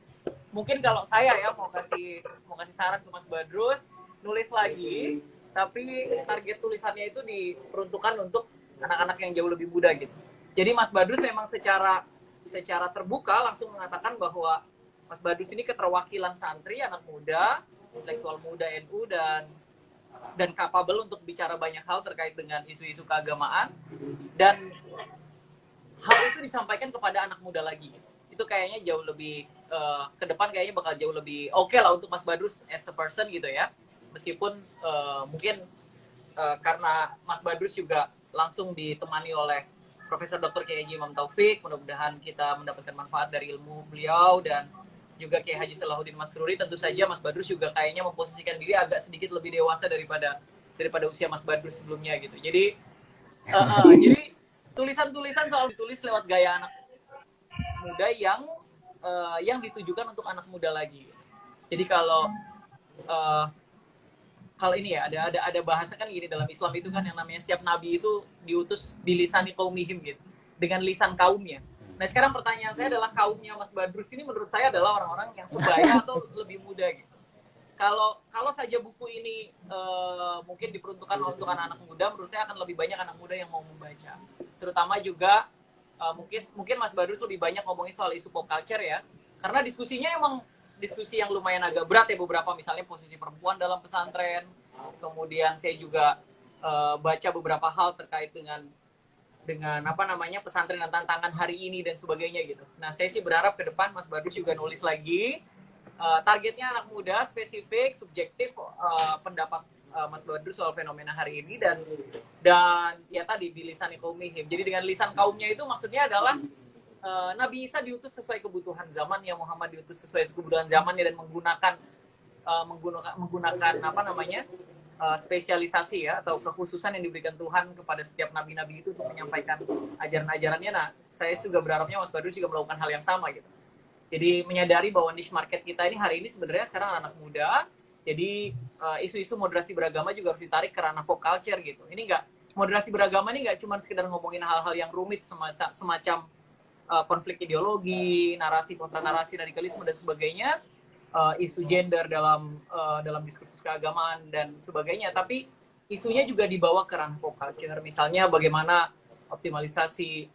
mungkin kalau saya ya mau kasih saran ke Mas Badruz, nulis lagi tapi target tulisannya itu diperuntukkan untuk anak-anak yang jauh lebih muda gitu. Jadi Mas Badruz memang secara terbuka langsung mengatakan bahwa Mas Badruz ini keterwakilan santri, anak muda, intelektual muda NU dan capable untuk bicara banyak hal terkait dengan isu-isu keagamaan dan hal itu disampaikan kepada anak muda lagi. Itu kayaknya jauh lebih ke depan kayaknya bakal jauh lebih oke lah untuk Mas Badruz as a person gitu ya. Meskipun mungkin karena Mas Badruz juga langsung ditemani oleh Profesor Dr. Kiai Haji Imam Taufik. Mudah-mudahan kita mendapatkan manfaat dari ilmu beliau, dan juga Kiai Haji Salahuddin Masruri. Tentu saja Mas Badrus juga kayaknya memposisikan diri agak sedikit lebih dewasa daripada usia Mas Badrus sebelumnya gitu. Jadi jadi tulisan-tulisan soal ditulis lewat gaya anak muda yang ditujukan untuk anak muda lagi. Jadi kalau ini ya ada bahasa kan gini, dalam Islam itu kan yang namanya setiap nabi itu diutus bilisani qaumihim gitu, dengan lisan kaumnya. Nah sekarang pertanyaan saya adalah, kaumnya Mas Badrus ini menurut saya adalah orang-orang yang sebaya atau lebih muda gitu. Kalau saja buku ini mungkin diperuntukkan untuk anak-anak muda, menurut saya akan lebih banyak anak muda yang mau membaca. Terutama juga mungkin Mas Badrus lebih banyak ngomongin soal isu pop culture ya, karena diskusinya emang diskusi yang lumayan agak berat ya, beberapa misalnya posisi perempuan dalam pesantren. Kemudian saya juga baca beberapa hal terkait dengan pesantren dan tantangan hari ini dan sebagainya gitu. Nah saya sih berharap ke depan Mas Badrus juga nulis lagi, targetnya anak muda, spesifik, subjektif, pendapat Mas Badrus soal fenomena hari ini, dan ya tadi bilisan qaumihim. Jadi dengan lisan kaumnya itu maksudnya adalah Nabi Isa diutus sesuai kebutuhan zamannya, Muhammad diutus sesuai kebutuhan zamannya, dan menggunakan spesialisasi ya, atau kekhususan yang diberikan Tuhan kepada setiap nabi-nabi itu untuk menyampaikan ajaran-ajarannya. Nah, saya juga berharapnya Mas Badrus juga melakukan hal yang sama gitu. Jadi menyadari bahwa niche market kita ini hari ini sebenarnya sekarang anak muda. Jadi isu-isu moderasi beragama juga harus ditarik ke ranah pop culture gitu. Ini moderasi beragama ini nggak cuma sekedar ngomongin hal-hal yang rumit semacam konflik ideologi, narasi kontra narasi, radikalisme dan sebagainya, isu gender dalam diskursus keagamaan dan sebagainya, tapi isunya juga dibawa ke ranah pop culture. Misalnya bagaimana optimalisasi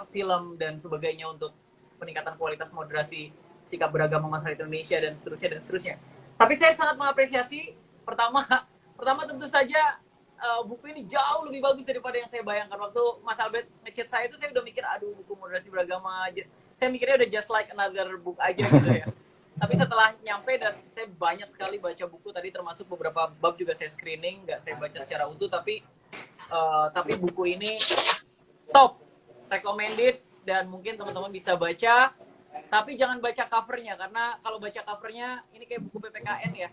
film dan sebagainya untuk peningkatan kualitas moderasi sikap beragama masyarakat Indonesia dan seterusnya. Tapi saya sangat mengapresiasi pertama tentu saja buku ini jauh lebih bagus daripada yang saya bayangkan. Waktu Mas Albert ngechat saya itu, saya udah mikir, aduh buku moderasi beragama aja. Saya mikirnya udah just like another book aja gitu ya. Tapi setelah nyampe, dan saya banyak sekali baca buku tadi, termasuk beberapa bab juga saya screening, nggak saya baca secara utuh, tapi buku ini top, recommended, dan mungkin teman-teman bisa baca. Tapi jangan baca covernya, karena kalau baca covernya ini kayak buku PPKN ya.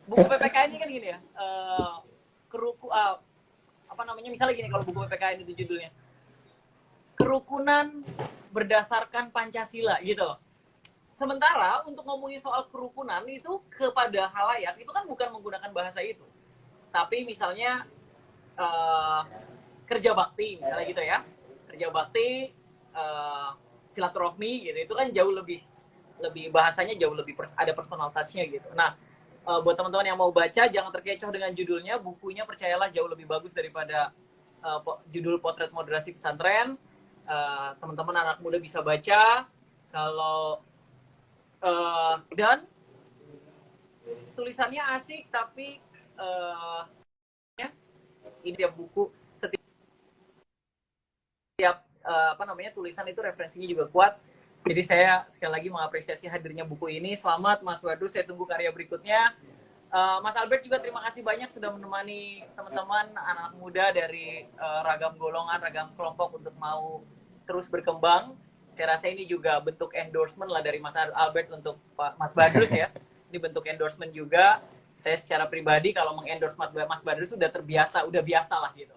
Buku PPKN ini kan gini ya, misalnya gini, kalau buku PPKN itu judulnya kerukunan berdasarkan Pancasila gitu loh. Sementara untuk ngomongin soal kerukunan itu kepada halayak itu kan bukan menggunakan bahasa itu, tapi misalnya kerja bakti misalnya gitu ya, kerja bakti, silaturahmi gitu, itu kan jauh lebih bahasanya jauh lebih ada personal touch-nya gitu. Nah, buat teman-teman yang mau baca, jangan terkecoh dengan judulnya. Bukunya percayalah jauh lebih bagus daripada judul Potret Moderasi Pesantren. Teman-teman anak muda bisa baca. Dan tulisannya asik, tapi ini tiap buku, setiap tulisan itu referensinya juga kuat. Jadi saya sekali lagi mengapresiasi hadirnya buku ini. Selamat Mas Badrus, saya tunggu karya berikutnya. Mas Albert juga terima kasih banyak sudah menemani teman-teman anak muda dari ragam golongan, ragam kelompok untuk mau terus berkembang. Saya rasa ini juga bentuk endorsement lah dari Mas Albert untuk Mas Badrus ya. Ini bentuk endorsement juga. Saya secara pribadi kalau mengendorse Mas Badrus sudah biasa lah gitu.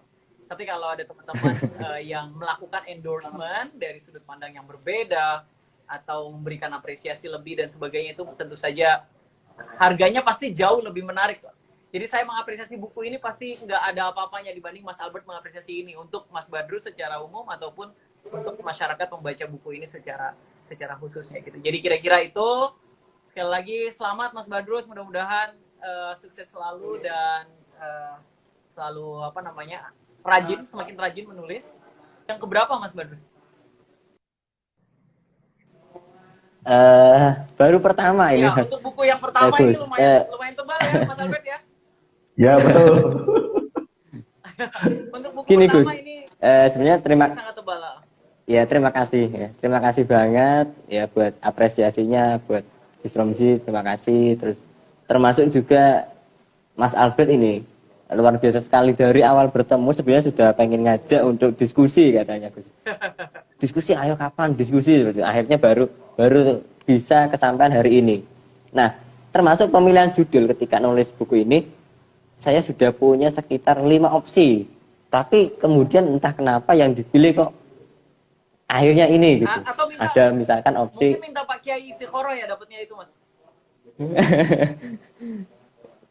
Tapi kalau ada teman-teman yang melakukan endorsement dari sudut pandang yang berbeda atau memberikan apresiasi lebih dan sebagainya, itu tentu saja harganya pasti jauh lebih menarik. Jadi saya mengapresiasi buku ini pasti nggak ada apa-apanya dibanding Mas Albert mengapresiasi ini untuk Mas Badrus secara umum ataupun untuk masyarakat membaca buku ini secara khususnya gitu. Jadi kira-kira itu. Sekali lagi selamat Mas Badrus, mudah-mudahan sukses selalu dan selalu semakin rajin menulis. Yang keberapa Mas Badrus? Baru pertama ini ya, Mas. Untuk buku yang pertama bagus. Ini lumayan tebal ya Mas Albert ya. Ya betul. Untuk buku Gini pertama Gus, ini sebenarnya sangat tebal lah. Ya terima kasih banget ya buat apresiasinya, buat Gus Romzi, terima kasih. Terus termasuk juga Mas Albert ini luar biasa sekali. Dari awal bertemu sebenarnya sudah pengen ngajak untuk diskusi katanya Gus. Diskusi, ayo kapan diskusi, akhirnya baru bisa kesampaian hari ini. Nah, termasuk pemilihan judul. Ketika nulis buku ini saya sudah punya sekitar 5 opsi, tapi kemudian entah kenapa yang dipilih kok akhirnya ini gitu. Atau ada misalkan opsi mungkin minta Pak Kiai Istikharah ya dapatnya itu Mas.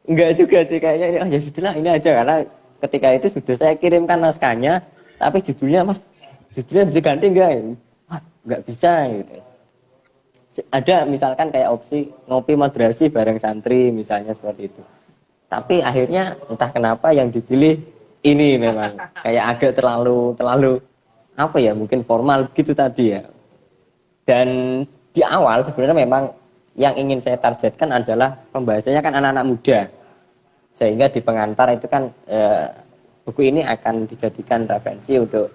Enggak juga sih, kayaknya ini, oh ya sudahlah ini aja, karena ketika itu sudah saya kirimkan naskahnya, tapi judulnya bisa ganti enggak? Wah, enggak bisa gitu. Ada misalkan kayak opsi ngopi moderasi bareng santri misalnya seperti itu. Tapi akhirnya entah kenapa yang dipilih ini memang kayak agak terlalu apa ya, mungkin formal gitu tadi ya. Dan di awal sebenarnya memang yang ingin saya targetkan adalah pembahasannya kan anak-anak muda, sehingga di pengantar itu kan buku ini akan dijadikan referensi untuk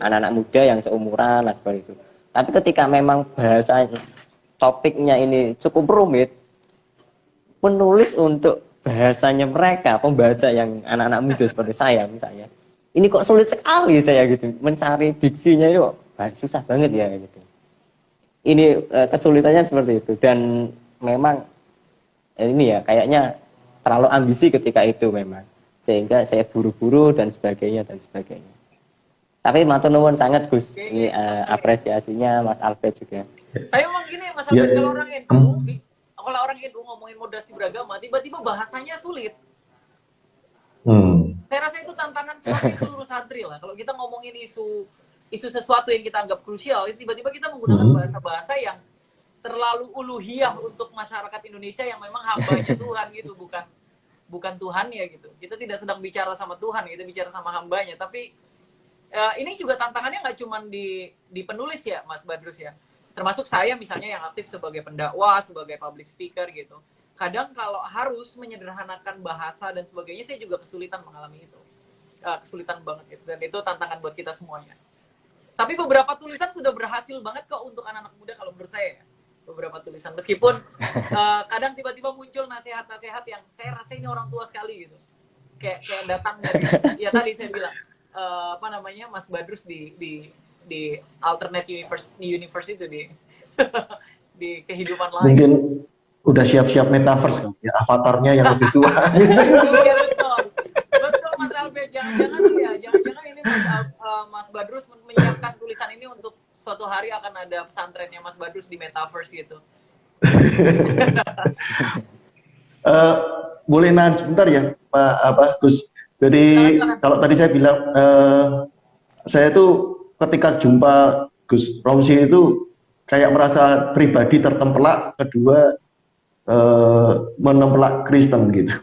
anak-anak muda yang seumuran lah seperti itu. Tapi ketika memang bahasa topiknya ini cukup rumit, penulis untuk bahasanya mereka, pembaca yang anak-anak muda seperti saya misalnya, ini kok sulit sekali saya gitu mencari diksinya, itu susah banget ya gitu. Ini kesulitannya seperti itu, dan memang ini ya kayaknya terlalu ambisi ketika itu memang, sehingga saya buru-buru dan sebagainya. Tapi matur nuwun sangat Gus, ini apresiasinya Mas Albert juga. Tapi memang gini Mas Albert, kalau orang NU ngomongin moderasi beragama, tiba-tiba bahasanya sulit. Saya rasa itu tantangan seluruh santri lah. Kalau kita ngomongin isu sesuatu yang kita anggap krusial, tiba-tiba kita menggunakan bahasa-bahasa yang terlalu uluhiyah untuk masyarakat Indonesia yang memang hambanya Tuhan gitu, bukan Tuhan ya gitu. Kita tidak sedang bicara sama Tuhan, kita bicara sama hambanya. Tapi ini juga tantangannya nggak cuma di penulis ya, Mas Badrus ya. Termasuk saya misalnya yang aktif sebagai pendakwah, sebagai public speaker gitu. Kadang kalau harus menyederhanakan bahasa dan sebagainya, saya juga kesulitan mengalami itu. Kesulitan banget gitu. Dan itu tantangan buat kita semuanya. Tapi beberapa tulisan sudah berhasil banget kok untuk anak-anak muda kalau menurut saya ya. Beberapa tulisan. Meskipun kadang tiba-tiba muncul nasihat-nasihat yang saya rasa ini orang tua sekali gitu. Kayak datang dari, ya tadi saya bilang, Mas Badrus di alternate universe itu di kehidupan lain. Mungkin udah siap-siap metaverse kan, ya, avatarnya yang lebih tua. Iya betul Mas Albert, jangan ini Mas Badrus menyiapkan tulisan ini untuk suatu hari akan ada pesantrennya Mas Badrus di metaverse gitu. Boleh nahan sebentar ya Pak Gus. Jadi kalau tadi saya bilang saya tuh ketika jumpa Gus Romsi itu kayak merasa pribadi tertempelak, kedua menempelak Kristen gitu.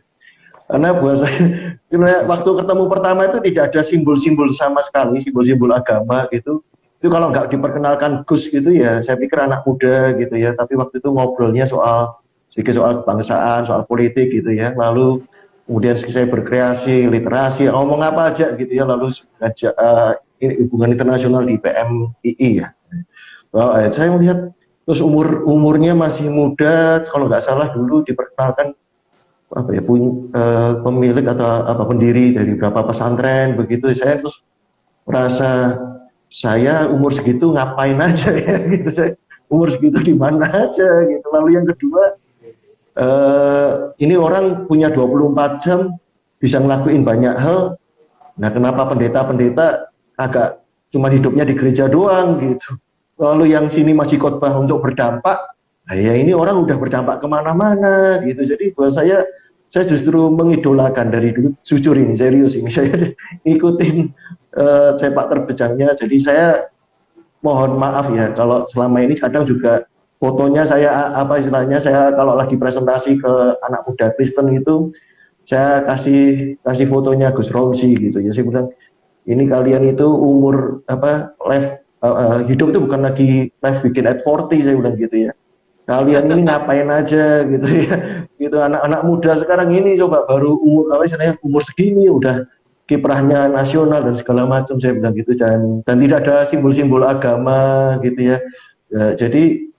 Karena buat saya waktu ketemu pertama itu tidak ada simbol-simbol sama sekali, simbol-simbol agama gitu. Itu kalau nggak diperkenalkan Gus gitu ya, saya pikir anak muda gitu ya. Tapi waktu itu ngobrolnya sedikit soal kebangsaan, soal politik gitu ya. Lalu kemudian saya berkreasi, literasi, ngomong apa aja gitu ya. Lalu ngajak hubungan internasional di PMII ya. Saya melihat terus umurnya masih muda, kalau nggak salah dulu diperkenalkan pemilik atau pendiri dari beberapa pesantren begitu. Saya terus merasa saya umur segitu ngapain aja ya gitu, saya umur segitu gimana aja gitu. Lalu yang kedua, ini orang punya 24 jam bisa ngelakuin banyak hal. Nah, kenapa pendeta-pendeta agak cuma hidupnya di gereja doang gitu. Lalu yang sini masih khotbah untuk berdampak, nah ya ini orang udah berdampak kemana-mana gitu. Jadi buat saya justru mengidolakan dari dulu, jujur ini, serius ini, saya ikutin sepak terjangnya. Jadi saya mohon maaf ya kalau selama ini kadang juga fotonya saya saya kalau lagi presentasi ke anak muda Kristen itu saya kasih fotonya Gus Romsi gitu ya. Saya bilang ini kalian itu umur hidup itu bukan lagi life begin at 40, saya bilang gitu ya. Kalian ini ngapain aja gitu ya. Gitu anak-anak muda sekarang ini coba baru umur segini udah kiprahnya nasional dan segala macam, saya bilang gitu. Dan tidak ada simbol-simbol agama gitu ya. Jadi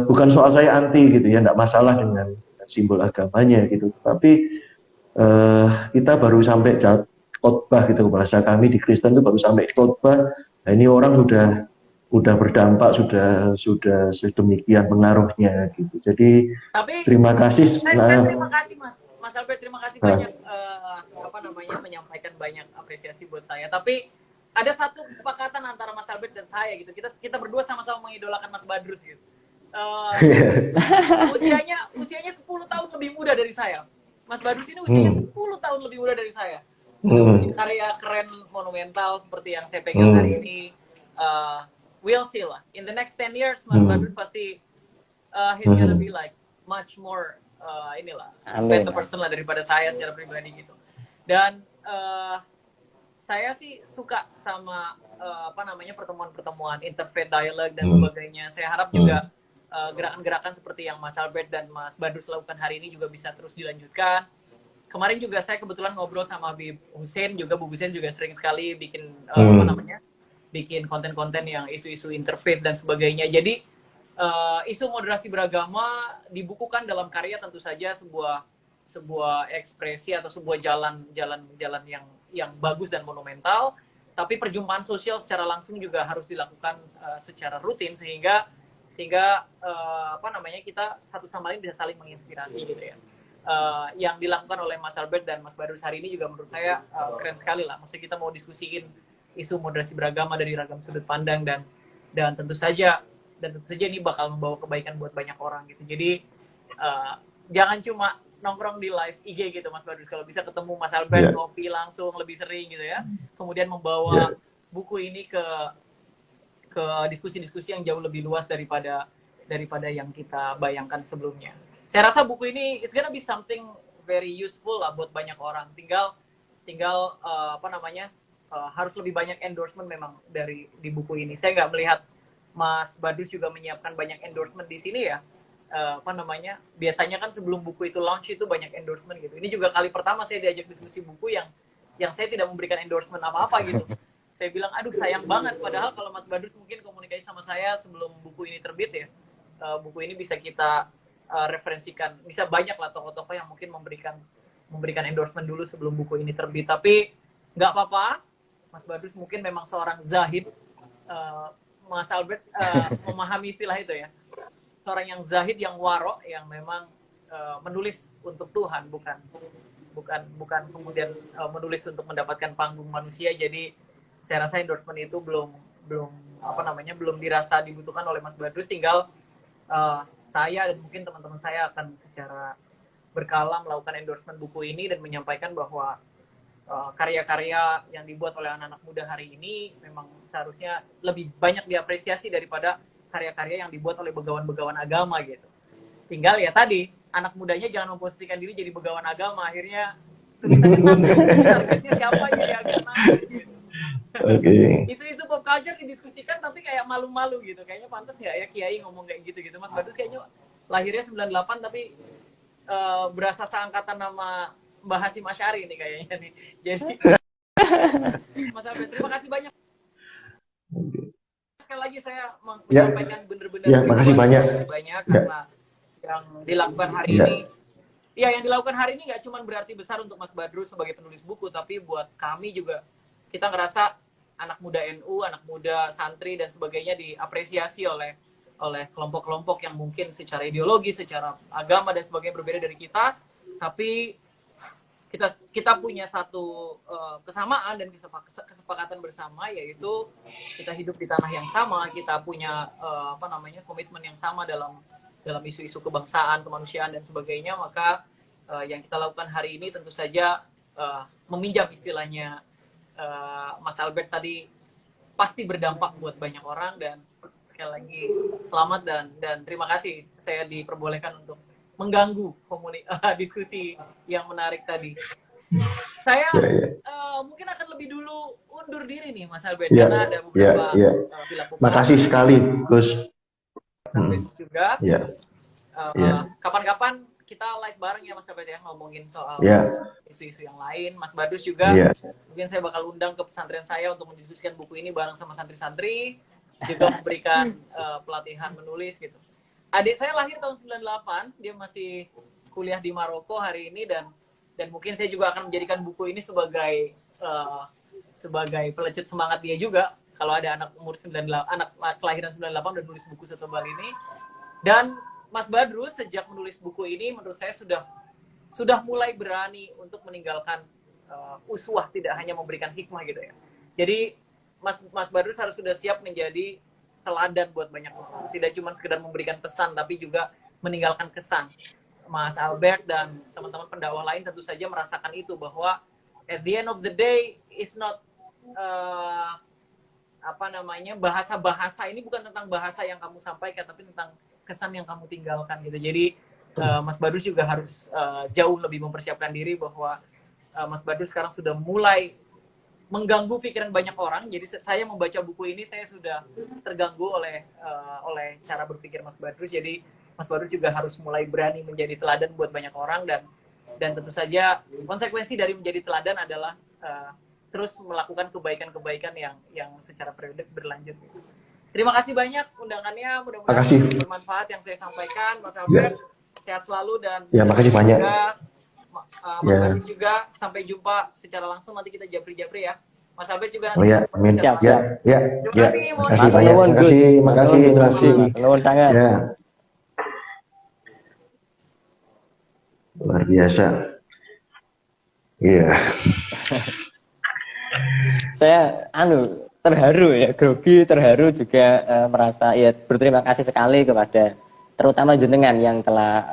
bukan soal saya anti gitu ya, enggak masalah dengan simbol agamanya gitu. Tapi kita baru sampai khotbah gitu, bahasa kami di Kristen itu baru sampai di khotbah. Nah, ini orang udah berdampak, sudah sedemikian pengaruhnya gitu. Jadi Tapi terima kasih. saya terima kasih Mas Albert, terima kasih Nah, banyak apa namanya menyampaikan banyak apresiasi buat saya. Tapi ada satu kesepakatan antara Mas Albert dan saya gitu. Kita berdua sama-sama mengidolakan Mas Badrus gitu. Usianya 10 tahun lebih muda dari saya. Mas Badrus ini usianya 10 tahun lebih muda dari saya. Sudah punya karya keren monumental seperti yang saya pegang hari ini. We'll see lah. In the next 10 years, Mas Badrus pasti he's gonna be like much more inilah better person lah daripada saya secara pribadi gitu. Dan saya sih suka sama apa namanya pertemuan-pertemuan interfaith dialogue dan sebagainya. Saya harap juga gerakan-gerakan seperti yang Mas Albert dan Mas Badrus lakukan hari ini juga bisa terus dilanjutkan. Kemarin juga saya kebetulan ngobrol sama Habib Hussein juga, Bu Hussein juga sering sekali bikin apa namanya bikin konten-konten yang isu-isu interfaith dan sebagainya. Jadi isu moderasi beragama dibukukan dalam karya tentu saja sebuah ekspresi atau sebuah jalan yang bagus dan monumental. Tapi perjumpaan sosial secara langsung juga harus dilakukan secara rutin sehingga apa namanya kita satu sama lain bisa saling menginspirasi gitu ya. Yang dilakukan oleh Mas Albert dan Mas Badrus hari ini juga menurut saya keren sekali lah. Maksudnya kita mau diskusiin isu moderasi beragama dari ragam sudut pandang dan tentu saja ini bakal membawa kebaikan buat banyak orang gitu. Jadi jangan cuma nongkrong di live IG gitu Mas Badrus, kalau bisa ketemu Mas Albert ngopi langsung lebih sering gitu ya. Kemudian membawa buku ini ke diskusi-diskusi yang jauh lebih luas daripada yang kita bayangkan sebelumnya. Saya rasa buku ini it's gonna be something very useful lah buat banyak orang. Tinggal apa namanya harus lebih banyak endorsement memang di buku ini. Saya nggak melihat Mas Badrus juga menyiapkan banyak endorsement di sini ya. Apa namanya? Biasanya kan sebelum buku itu launch itu banyak endorsement gitu. Ini juga kali pertama saya diajak diskusi buku yang saya tidak memberikan endorsement apa-apa gitu. Saya bilang, aduh sayang banget. Padahal kalau Mas Badrus mungkin komunikasi sama saya sebelum buku ini terbit ya. Buku ini bisa kita referensikan. Bisa banyak lah tokoh-tokoh yang mungkin memberikan endorsement dulu sebelum buku ini terbit. Tapi nggak apa-apa. Mas Badrus mungkin memang seorang zahid. Mas Albert memahami istilah itu ya. Seorang yang zahid, yang waro, yang memang menulis untuk Tuhan, bukan kemudian menulis untuk mendapatkan panggung manusia. Jadi saya rasa endorsement itu belum dirasa dibutuhkan oleh Mas Badrus. Tinggal saya dan mungkin teman-teman saya akan secara berkala melakukan endorsement buku ini dan menyampaikan bahwa karya-karya yang dibuat oleh anak-anak muda hari ini memang seharusnya lebih banyak diapresiasi daripada karya-karya yang dibuat oleh begawan-begawan agama gitu. Tinggal ya tadi, anak mudanya jangan memposisikan diri jadi begawan agama, akhirnya tulisannya targetnya siapa jadi agama gitu. Isu-isu pop culture didiskusikan tapi kayak malu-malu gitu. Kayaknya pantas nggak ya Kiai ngomong kayak gitu Mas Badrus kayaknya lahirnya 98 tapi berasa seangkatan nama Mbah Hasyim Asy'ari nih kayaknya nih. Jadi Mas Albert, terima kasih banyak. Sekali lagi saya menyampaikan benar-benar makasih banyak karena yang dilakukan hari ini. Ya, yang dilakukan hari ini nggak cuma berarti besar untuk Mas Badrus sebagai penulis buku, tapi buat kami juga kita ngerasa anak muda NU, anak muda santri dan sebagainya diapresiasi oleh kelompok-kelompok yang mungkin secara ideologi, secara agama dan sebagainya berbeda dari kita, tapi kita punya satu kesamaan dan kesepakatan bersama, yaitu kita hidup di tanah yang sama, kita punya komitmen yang sama dalam isu-isu kebangsaan, kemanusiaan dan sebagainya. Maka yang kita lakukan hari ini tentu saja meminjam istilahnya Mas Albert tadi, pasti berdampak buat banyak orang. Dan sekali lagi selamat dan terima kasih saya diperbolehkan untuk mengganggu diskusi yang menarik tadi. Saya mungkin akan lebih dulu undur diri nih Mas Albert, karena ada beberapa dilakukan. Makasih sekali Gus. Juga. Kapan-kapan kita live bareng ya Mas Albert ya, ngomongin soal isu-isu yang lain. Mas Badrus juga mungkin saya bakal undang ke pesantren saya untuk mendiskusikan buku ini bareng sama santri-santri, juga memberikan pelatihan menulis gitu. Adik saya lahir tahun 98, dia masih kuliah di Maroko hari ini, dan dan mungkin saya juga akan menjadikan buku ini sebagai sebagai pelecut semangat dia juga. Kalau ada anak umur 98, anak kelahiran 98 dan nulis buku setebal ini. Dan Mas Badrus sejak menulis buku ini menurut saya sudah mulai berani untuk meninggalkan uswah, tidak hanya memberikan hikmah gitu ya. Jadi Mas Badrus harus sudah siap menjadi teladan buat banyak orang. Tidak cuma sekedar memberikan pesan tapi juga meninggalkan kesan. Mas Albert dan teman-teman pendakwah lain tentu saja merasakan itu, bahwa at the end of the day is not bahasa-bahasa ini bukan tentang bahasa yang kamu sampaikan, tapi tentang kesan yang kamu tinggalkan gitu. Jadi Mas Badrus juga harus jauh lebih mempersiapkan diri, bahwa Mas Badrus sekarang sudah mulai mengganggu pikiran banyak orang. Jadi saya membaca buku ini, saya sudah terganggu oleh cara berpikir Mas Badrus. Jadi Mas Badrus juga harus mulai berani menjadi teladan buat banyak orang, dan tentu saja konsekuensi dari menjadi teladan adalah terus melakukan kebaikan-kebaikan yang secara periodik berlanjut. Terima kasih banyak undangannya, mudah-mudahan bermanfaat yang saya sampaikan, Mas Albert. Sehat selalu dan makasih banyak. Mas Badrus juga. Sampai jumpa secara langsung, nanti kita japri-japri ya. Mas Albert juga nanti. Oh ya, amin. Siap. Terima kasih. Terima kasih. Nuwun sangat. Ya. Luar biasa. Iya. Saya terharu ya, grogi, terharu juga, merasa ya berterima kasih sekali kepada terutama jenengan yang telah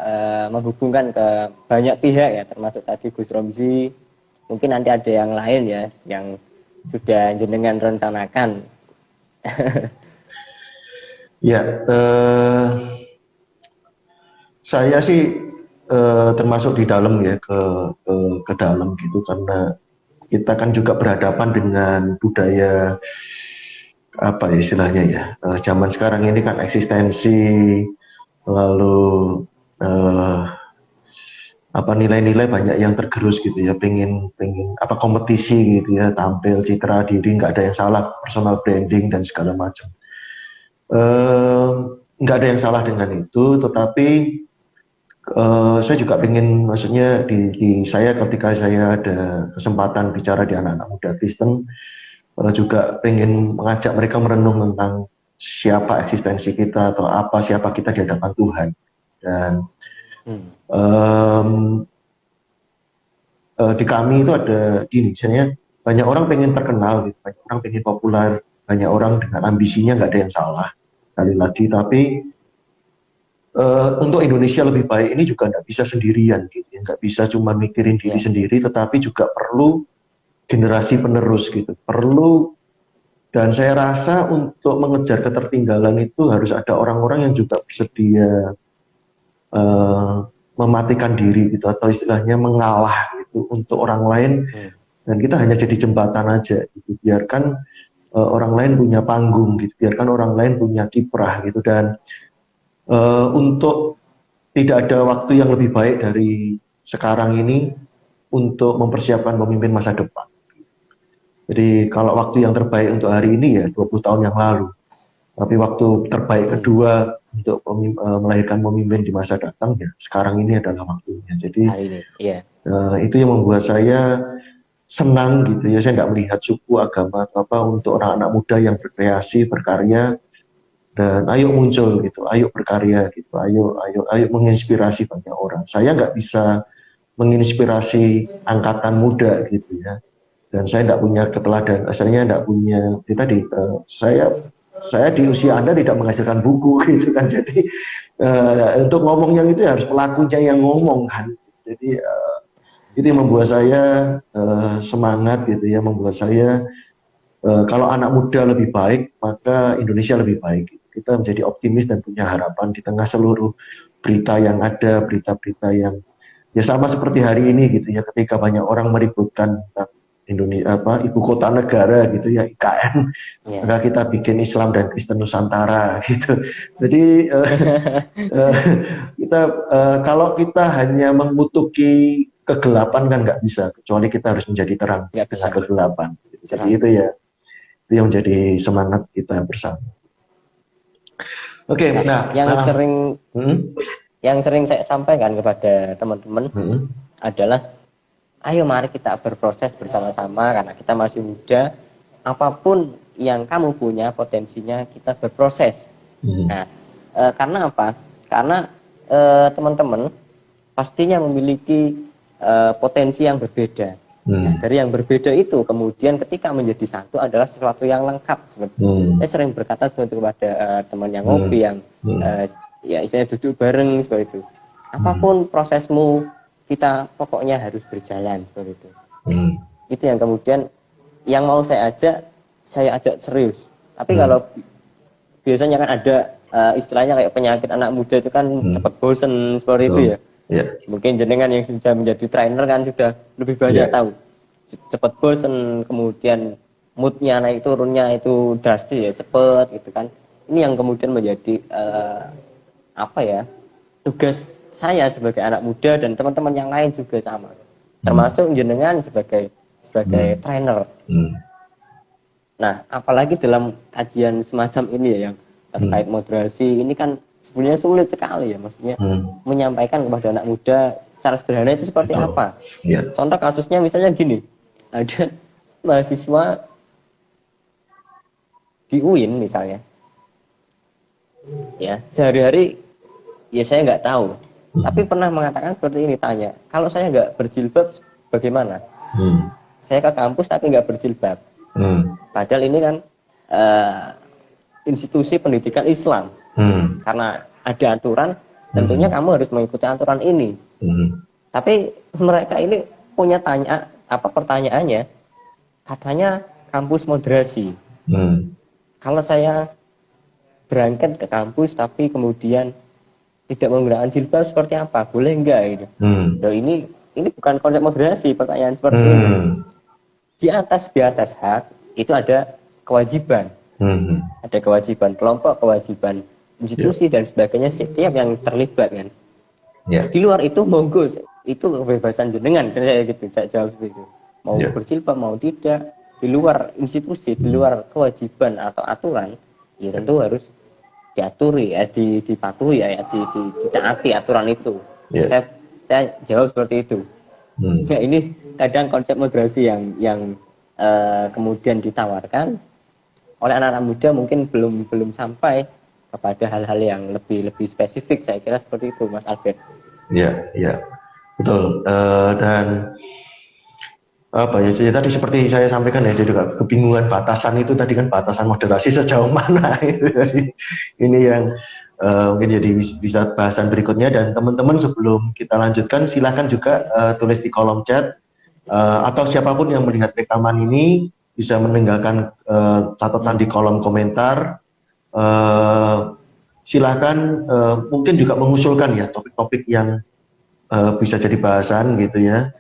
menghubungkan ke banyak pihak ya, termasuk tadi Gus Romzi, mungkin nanti ada yang lain ya yang sudah jenengan rencanakan. Ya, saya sih termasuk di dalam ya, ke dalam gitu, karena kita kan juga berhadapan dengan budaya apa ya istilahnya ya, zaman sekarang ini kan eksistensi, lalu nilai-nilai banyak yang tergerus gitu ya, pengen kompetisi gitu ya, tampil, citra diri, nggak ada yang salah, personal branding dan segala macam, nggak ada yang salah dengan itu, tetapi saya juga pengen, maksudnya di saya ketika saya ada kesempatan bicara di anak-anak muda Kristen, juga pengen mengajak mereka merenung tentang siapa eksistensi kita atau siapa kita di hadapan Tuhan. Dan di kami itu ada gini, misalnya banyak orang pengen terkenal, gitu, banyak orang pengen populer, banyak orang dengan ambisinya, nggak ada yang salah sekali lagi, tapi untuk Indonesia lebih baik ini juga nggak bisa sendirian gitu, nggak bisa cuma mikirin diri sendiri, tetapi juga perlu generasi penerus gitu, perlu. Dan saya rasa untuk mengejar ketertinggalan itu harus ada orang-orang yang juga bersedia mematikan diri gitu, atau istilahnya mengalah gitu untuk orang lain, dan kita hanya jadi jembatan aja gitu. Biarkan orang lain punya panggung gitu, biarkan orang lain punya kiprah gitu, dan untuk tidak ada waktu yang lebih baik dari sekarang ini untuk mempersiapkan pemimpin masa depan. Jadi kalau waktu yang terbaik untuk hari ini ya 20 tahun yang lalu, tapi waktu terbaik kedua untuk melahirkan pemimpin di masa datang ya sekarang ini adalah waktunya. Jadi itu yang membuat saya senang gitu ya, saya nggak melihat suku, agama atau apa, untuk anak-anak muda yang berkreasi, berkarya, dan ayo muncul gitu, ayo berkarya gitu, ayo menginspirasi banyak orang. Saya nggak bisa menginspirasi angkatan muda gitu ya, dan saya nggak punya keteladan, asalnya nggak punya. Tadi saya di usia Anda tidak menghasilkan buku gitu kan, jadi untuk ngomong yang itu harus pelakunya yang ngomong kan. Jadi itu yang membuat saya semangat gitu ya, membuat saya kalau anak muda lebih baik maka Indonesia lebih baik. Kita menjadi optimis dan punya harapan di tengah seluruh berita yang ada, berita-berita yang ya sama seperti hari ini gitu ya, ketika banyak orang meributkan Indonesia ibu kota negara gitu ya, IKN, maka kita bikin Islam dan Kristen Nusantara gitu. Jadi kita kalau kita hanya mengutuki kegelapan kan nggak bisa, kecuali kita harus menjadi terang dengan kegelapan. Jadi itu ya, itu yang menjadi semangat kita bersama. Oke, nah yang sering saya sampaikan kepada teman-teman adalah ayo mari kita berproses bersama-sama karena kita masih muda. Apapun yang kamu punya potensinya kita berproses. Nah, karena apa? Karena teman-teman pastinya memiliki potensi yang berbeda. Nah, dari yang berbeda itu kemudian ketika menjadi satu adalah sesuatu yang lengkap. Saya sering berkata seperti itu kepada teman yang ngopi yang ya istilahnya duduk bareng seperti itu. Apapun prosesmu, kita pokoknya harus berjalan seperti itu. Itu yang kemudian yang mau saya ajak serius. Tapi kalau biasanya kan ada istilahnya kayak penyakit anak muda itu kan cepat bosen seperti itu ya. Mungkin jenengan yang sudah menjadi trainer kan sudah lebih banyak tahu. Cepat bosen, kemudian moodnya naik turunnya itu drastis ya, cepet gitu kan. Ini yang kemudian menjadi tugas saya sebagai anak muda dan teman-teman yang lain juga sama, termasuk jenengan sebagai trainer. Nah, apalagi dalam kajian semacam ini ya yang terkait moderasi ini kan sebenarnya sulit sekali ya, maksudnya menyampaikan kepada anak muda secara sederhana itu seperti apa. Contoh kasusnya misalnya gini, ada mahasiswa di UIN misalnya, ya sehari-hari ya saya nggak tahu. Tapi pernah mengatakan seperti ini, tanya, kalau saya nggak berjilbab bagaimana? Saya ke kampus tapi nggak berjilbab. Padahal ini kan institusi pendidikan Islam. Karena ada aturan, tentunya kamu harus mengikuti aturan ini. Tapi mereka ini punya pertanyaannya, katanya kampus moderasi. Kalau saya berangkat ke kampus tapi kemudian tidak menggunakan jilbab seperti apa? Boleh enggak gitu? Loh, ini bukan konsep moderasi, pertanyaan seperti ini. Di atas hak itu ada kewajiban. Ada kewajiban kelompok, kewajiban institusi dan sebagainya setiap yang terlibat kan. Di luar itu monggo, itu kebebasan jenengan, saya gitu, saya jawab seperti itu. Mau berjilbab mau tidak, di luar institusi, di luar kewajiban atau aturan, ya tentu harus diaturi ya, dipatuhi ya, ditaati aturan itu. Saya jawab seperti itu. Ya, ini kadang konsep moderasi yang kemudian ditawarkan oleh anak-anak muda mungkin belum sampai kepada hal-hal yang lebih spesifik. Saya kira seperti itu, Mas Albert. Iya, betul. Dan apa ya, jadi tadi seperti saya sampaikan ya, jadi juga kebingungan batasan itu tadi kan, batasan moderasi sejauh mana itu. Jadi ini yang mungkin jadi bisa bahasan berikutnya. Dan teman-teman sebelum kita lanjutkan silahkan juga tulis di kolom chat, atau siapapun yang melihat rekaman ini bisa meninggalkan catatan di kolom komentar. Silahkan mungkin juga mengusulkan ya topik-topik yang bisa jadi bahasan gitu ya.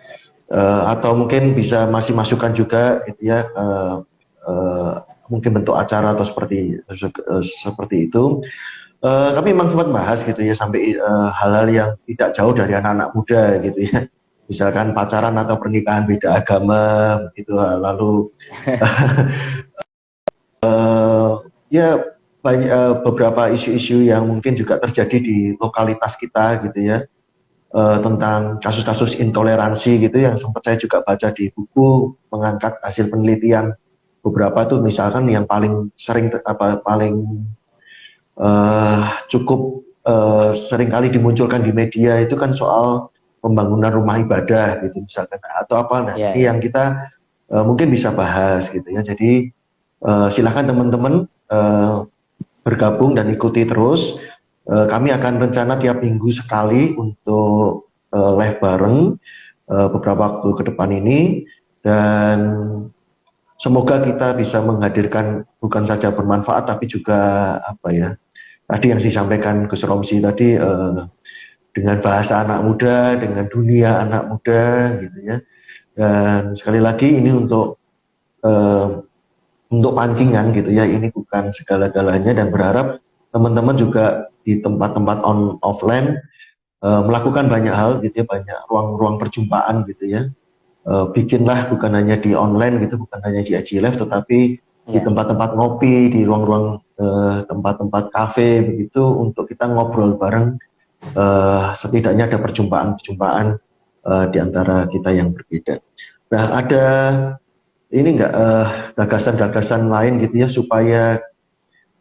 Atau mungkin bisa masih masukan juga gitu ya, mungkin bentuk acara atau seperti itu. Kami memang sempat bahas gitu ya sampai hal-hal yang tidak jauh dari anak-anak muda gitu ya, misalkan pacaran atau pernikahan beda agama gitu. Lalu ya banyak beberapa isu-isu yang mungkin juga terjadi di lokalitas kita gitu ya. Tentang kasus-kasus intoleransi gitu yang sempat saya juga baca di buku, mengangkat hasil penelitian beberapa tuh, misalkan yang paling sering cukup sering kali dimunculkan di media itu kan soal pembangunan rumah ibadah gitu misalkan, atau apa. Nah, ini yang kita mungkin bisa bahas gitu ya. Jadi silakan teman-teman bergabung dan ikuti terus. Kami akan rencana tiap minggu sekali untuk live bareng beberapa waktu ke depan ini, dan semoga kita bisa menghadirkan bukan saja bermanfaat tapi juga apa ya, tadi yang disampaikan Gus Romsi tadi, dengan bahasa anak muda, dengan dunia anak muda gitu ya. Dan sekali lagi ini untuk pancingan gitu ya, ini bukan segala-galanya, dan berharap teman-teman juga di tempat-tempat offline melakukan banyak hal gitu ya, banyak ruang-ruang perjumpaan gitu ya. Bikinlah bukan hanya di online gitu, bukan hanya di IG Live, tetapi di tempat-tempat ngopi, di ruang-ruang tempat-tempat kafe begitu, untuk kita ngobrol bareng. Setidaknya ada perjumpaan-perjumpaan di antara kita yang berbeda. Nah, ada ini enggak gagasan-gagasan lain gitu ya supaya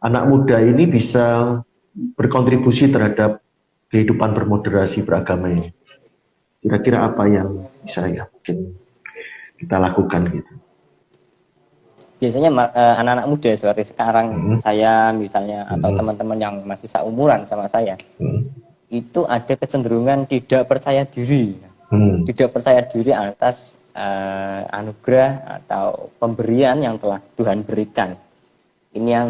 anak muda ini bisa berkontribusi terhadap kehidupan bermoderasi beragama ini. Kira-kira apa yang bisa ya mungkin kita lakukan gitu? Biasanya anak-anak muda seperti sekarang saya misalnya atau teman-teman yang masih seumuran sama saya itu ada kecenderungan tidak percaya diri, tidak percaya diri atas anugerah atau pemberian yang telah Tuhan berikan. Ini yang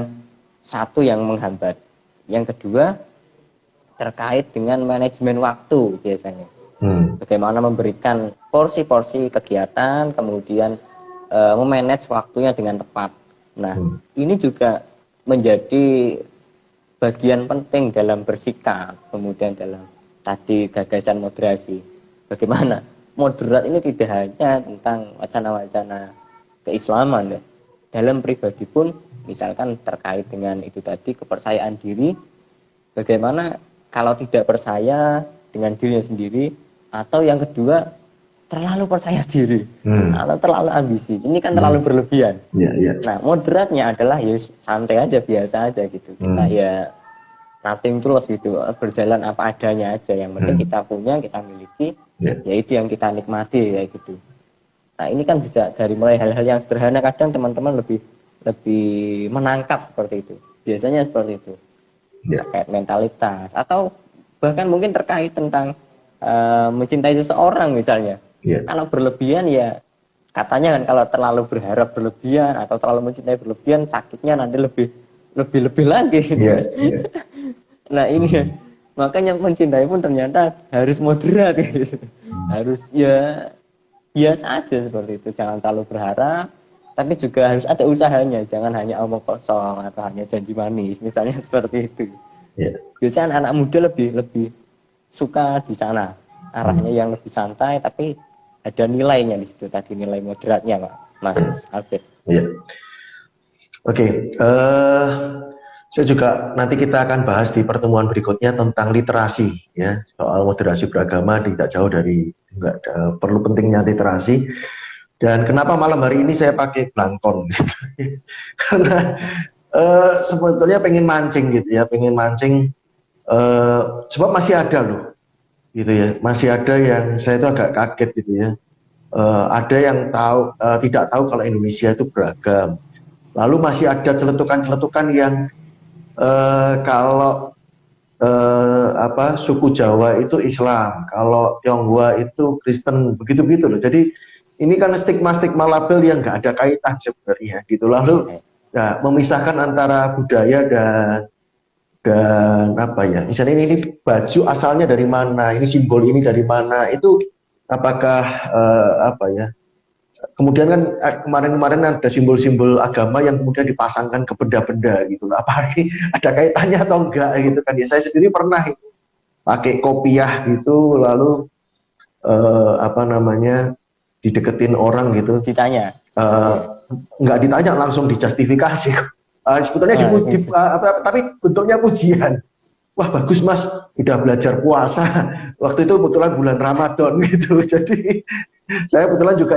satu yang menghambat. Yang kedua terkait dengan manajemen waktu biasanya. Bagaimana memberikan porsi-porsi kegiatan, kemudian memanage waktunya dengan tepat. Nah, ini juga menjadi bagian penting dalam bersikap, kemudian dalam tadi gagasan moderasi. Bagaimana moderat ini tidak hanya tentang wacana-wacana keislaman ya. Dalam pribadi pun misalkan terkait dengan itu tadi kepercayaan diri, bagaimana kalau tidak percaya dengan dirinya sendiri, atau yang kedua terlalu percaya diri atau terlalu ambisi, ini kan terlalu berlebihan. Nah, moderatnya adalah ya santai aja, biasa aja gitu, kita ya nothing tulus gitu, berjalan apa adanya aja, yang penting kita punya, kita miliki, yaitu yang kita nikmati kayak gitu. Nah, ini kan bisa dari mulai hal-hal yang sederhana, kadang teman-teman lebih menangkap seperti itu, biasanya seperti itu, terkait mentalitas atau bahkan mungkin terkait tentang mencintai seseorang misalnya. Kalau berlebihan ya katanya kan kalau terlalu berharap berlebihan atau terlalu mencintai berlebihan, sakitnya nanti lebih lagi gitu. Nah ini ya, makanya mencintai pun ternyata harus moderat gitu. Harus ya biasa aja seperti itu, jangan terlalu berharap, tapi juga harus ada usahanya, jangan hanya omong kosong atau hanya janji manis misalnya seperti itu. Biasanya anak muda lebih suka di sana, arahnya yang lebih santai, tapi ada nilainya di situ tadi, nilai moderatnya, Mas Albert. Oke, saya juga nanti kita akan bahas di pertemuan berikutnya tentang literasi ya, soal moderasi beragama, tidak jauh dari perlu pentingnya literasi. Dan kenapa malam hari ini saya pakai blangkon gitu. Karena sebetulnya pengen mancing gitu ya, sebab masih ada loh gitu ya, masih ada yang saya itu agak kaget gitu ya. Ada yang tidak tahu kalau Indonesia itu beragam. Lalu masih ada celetukan-celetukan yang kalau suku Jawa itu Islam, kalau Tionghoa itu Kristen, begitu-begitu loh. Jadi ini kan stigma label yang nggak ada kaitan sebenarnya gitu. Lalu memisahkan antara budaya dan apa ya, misalnya ini baju asalnya dari mana, ini simbol ini dari mana, itu apakah kemudian kan kemarin ada simbol-simbol agama yang kemudian dipasangkan ke benda-benda gitu, apa ini ada kaitannya atau enggak gitu kan ya. Saya sendiri pernah pakai kopiah gitu, lalu dideketin orang gitu, ditanya nggak ditanya, langsung dijustifikasi. Sebetulnya tapi bentuknya pujian. Wah bagus mas, udah belajar puasa. Waktu itu kebetulan bulan Ramadan gitu. Jadi saya kebetulan juga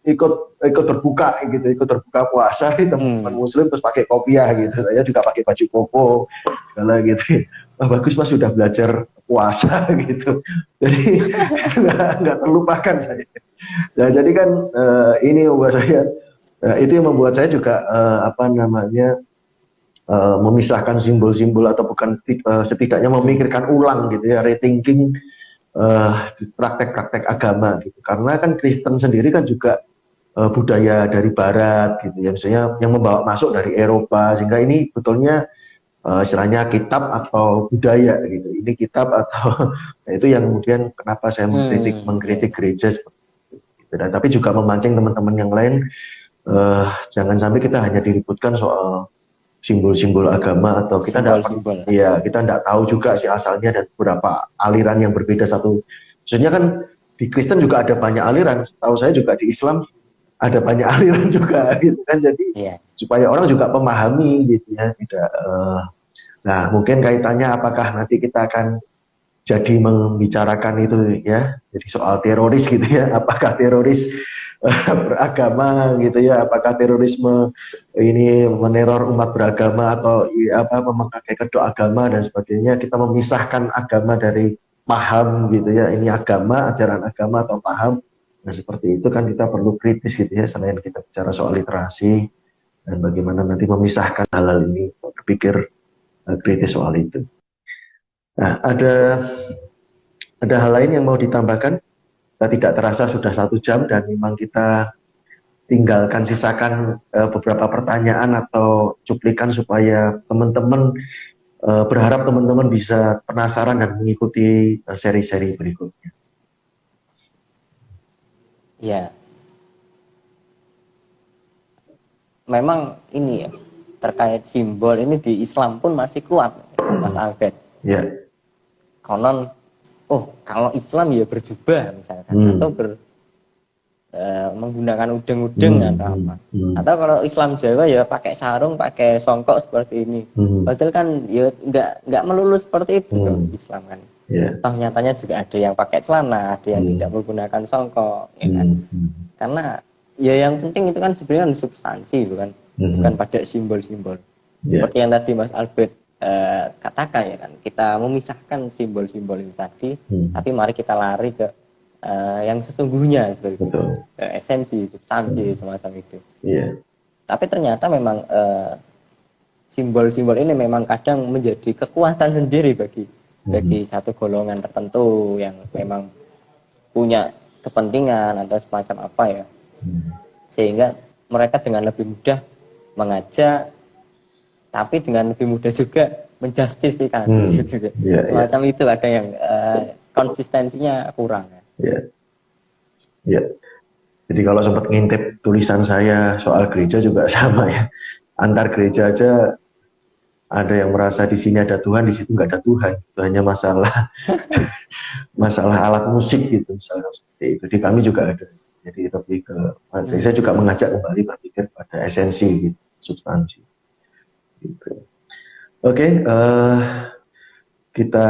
ikut berbuka gitu, ikut berbuka puasa di teman-teman Muslim, terus pakai kopiah gitu. Saya juga pakai baju koko, segala gitu. Wah bagus mas, sudah belajar puasa gitu. Jadi nggak terlupakan saya. Nah, jadi kan ini membuat saya, itu yang membuat saya juga memisahkan simbol-simbol, atau bukan setidaknya memikirkan ulang gitu ya, rethinking praktek-praktek agama gitu. Karena kan Kristen sendiri kan juga budaya dari Barat gitu ya, misalnya yang membawa masuk dari Eropa, sehingga ini betulnya istilahnya kitab atau budaya gitu. Ini kitab atau nah, itu yang kemudian kenapa saya mengkritik gereja seperti itu. Dan tapi juga memancing teman-teman yang lain, jangan sampai kita hanya diributkan soal simbol-simbol agama, atau kita tidak tahu juga sih asalnya dan beberapa aliran yang berbeda satu. Maksudnya kan di Kristen juga ada banyak aliran, tahu saya juga di Islam ada banyak aliran juga gitu kan. Jadi supaya orang juga memahami gitu ya, tidak nah mungkin kaitannya apakah nanti kita akan jadi membicarakan itu ya, jadi soal teroris gitu ya, apakah teroris beragama gitu ya, apakah terorisme ini meneror umat beragama atau memakai kedok agama dan sebagainya. Kita memisahkan agama dari paham gitu ya, ini agama, ajaran agama atau paham. Nah seperti itu kan kita perlu kritis gitu ya, selain kita bicara soal literasi dan bagaimana nanti memisahkan hal-hal ini, berpikir kritis soal itu. Nah ada hal lain yang mau ditambahkan? Kita tidak terasa sudah 1 jam dan memang kita tinggalkan sisakan beberapa pertanyaan atau cuplikan supaya teman-teman berharap teman-teman bisa penasaran dan mengikuti seri-seri berikutnya. Ya, memang ini ya, terkait simbol ini di Islam pun masih kuat, Mas Albert. Ya. Konon, kalau Islam ya berjubah misalkan, atau menggunakan udeng-udeng atau apa. Atau kalau Islam Jawa ya pakai sarung, pakai songkok seperti ini. Padahal kan ya nggak melulu seperti itu dong Islam kan. Yeah. Toh nyatanya juga ada yang pakai celana, ada yang tidak menggunakan songkok, ya kan. Karena ya yang penting itu kan sebenarnya substansi, bukan pada simbol-simbol. Yeah. Seperti yang tadi Mas Albert katakan ya kan, kita memisahkan simbol-simbol itu tadi, tapi mari kita lari ke yang sesungguhnya seperti itu, esensi, substansi semacam itu. Yeah. Tapi ternyata memang simbol-simbol ini memang kadang menjadi kekuatan sendiri bagi satu golongan tertentu yang memang punya kepentingan atau semacam apa ya, sehingga mereka dengan lebih mudah mengajak, tapi dengan lebih mudah juga menjustifikasi gitu. Semacam itu ada yang konsistensinya kurang. Ya. Jadi kalau sempat ngintip tulisan saya soal gereja juga sama ya. Antar gereja aja ada yang merasa di sini ada Tuhan, di situ nggak ada Tuhan. Itu hanya masalah alat musik gitu misalnya seperti itu. Di kami juga ada. Jadi lebih ke, saya juga mengajak kembali berpikir pada esensi gitu, substansi. Gitu. Oke, kita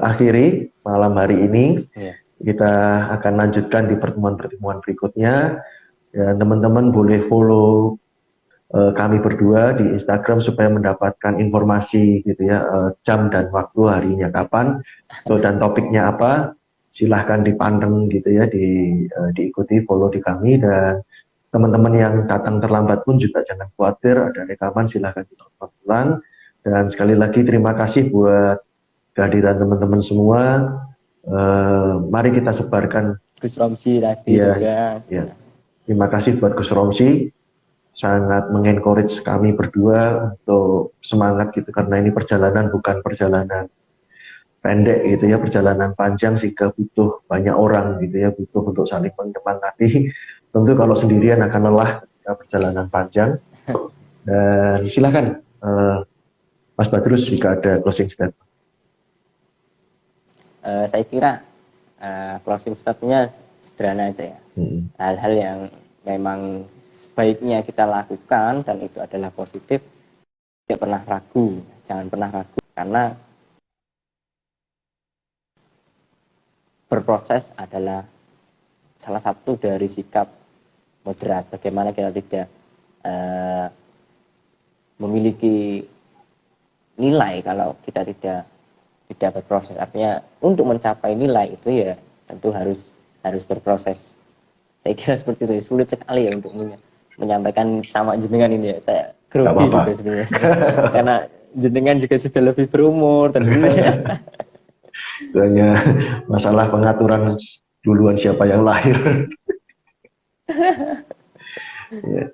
akhiri malam hari ini. Kita akan lanjutkan di pertemuan-pertemuan berikutnya. Ya, teman-teman boleh follow kami berdua di Instagram supaya mendapatkan informasi gitu ya, jam dan waktu harinya kapan, dan topiknya apa. Silahkan dipandang gitu ya, diikuti, follow di kami. Dan teman-teman yang datang terlambat pun juga jangan khawatir, ada rekaman, silahkan ditonton ulang. Dan sekali lagi terima kasih buat kehadiran teman-teman semua. Mari kita sebarkan Gus Romsi tadi juga. Ya. Terima kasih buat Gus Romsi, sangat mengencourage kami berdua untuk semangat gitu, karena ini perjalanan bukan perjalanan pendek gitu ya, perjalanan panjang sehingga butuh banyak orang gitu ya, butuh untuk saling menyemangati. Tentu kalau sendirian akan lelah perjalanan panjang. Dan silakan Mas Badrus jika ada closing statement. Saya kira closing statement-nya sederhana aja ya. Hal-hal yang memang sebaiknya kita lakukan dan itu adalah positif, tidak pernah ragu, jangan pernah ragu, karena berproses adalah salah satu dari sikap moderat. Bagaimana kita tidak memiliki nilai kalau kita tidak berproses. Artinya untuk mencapai nilai itu ya tentu harus berproses. Saya kira seperti itu. Sulit sekali ya untuk menyampaikan sama jenengan ini ya. Saya grogi juga sebenarnya. Karena jenengan juga sudah lebih berumur tentunya. Itu hanya masalah pengaturan duluan siapa yang lahir. Ya.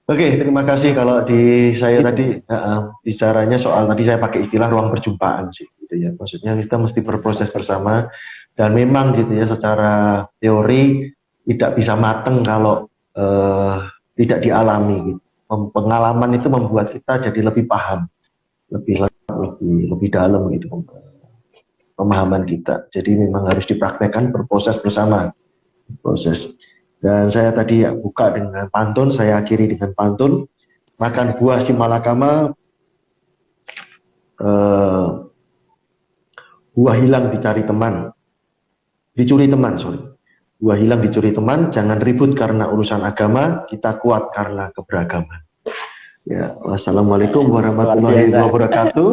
Oke, terima kasih. Kalau di saya tadi bicaranya soal, tadi saya pakai istilah ruang perjumpaan sih, gitu ya. Maksudnya kita mesti berproses bersama, dan memang gitu ya, secara teori tidak bisa mateng kalau tidak dialami gitu. Pengalaman itu membuat kita jadi lebih paham, lebih lengkap, lebih dalam gitu pemahaman kita. Jadi memang harus dipraktekkan, berproses bersama, proses. Dan saya tadi buka dengan pantun, saya akhiri dengan pantun. Makan buah si malakama, buah hilang dicari teman, dicuri teman, sorry. Buah hilang dicuri teman, jangan ribut karena urusan agama, kita kuat karena keberagaman. Ya, wassalamualaikum warahmatullahi wabarakatuh.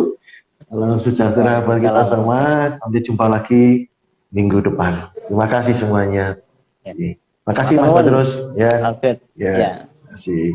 Salam sejahtera bagi kita semua. Sampai jumpa lagi minggu depan. Terima kasih semuanya. Ya. Terima kasih Mas Badrus. Ya. Mas Albert. Ya. Ya. Terima kasih.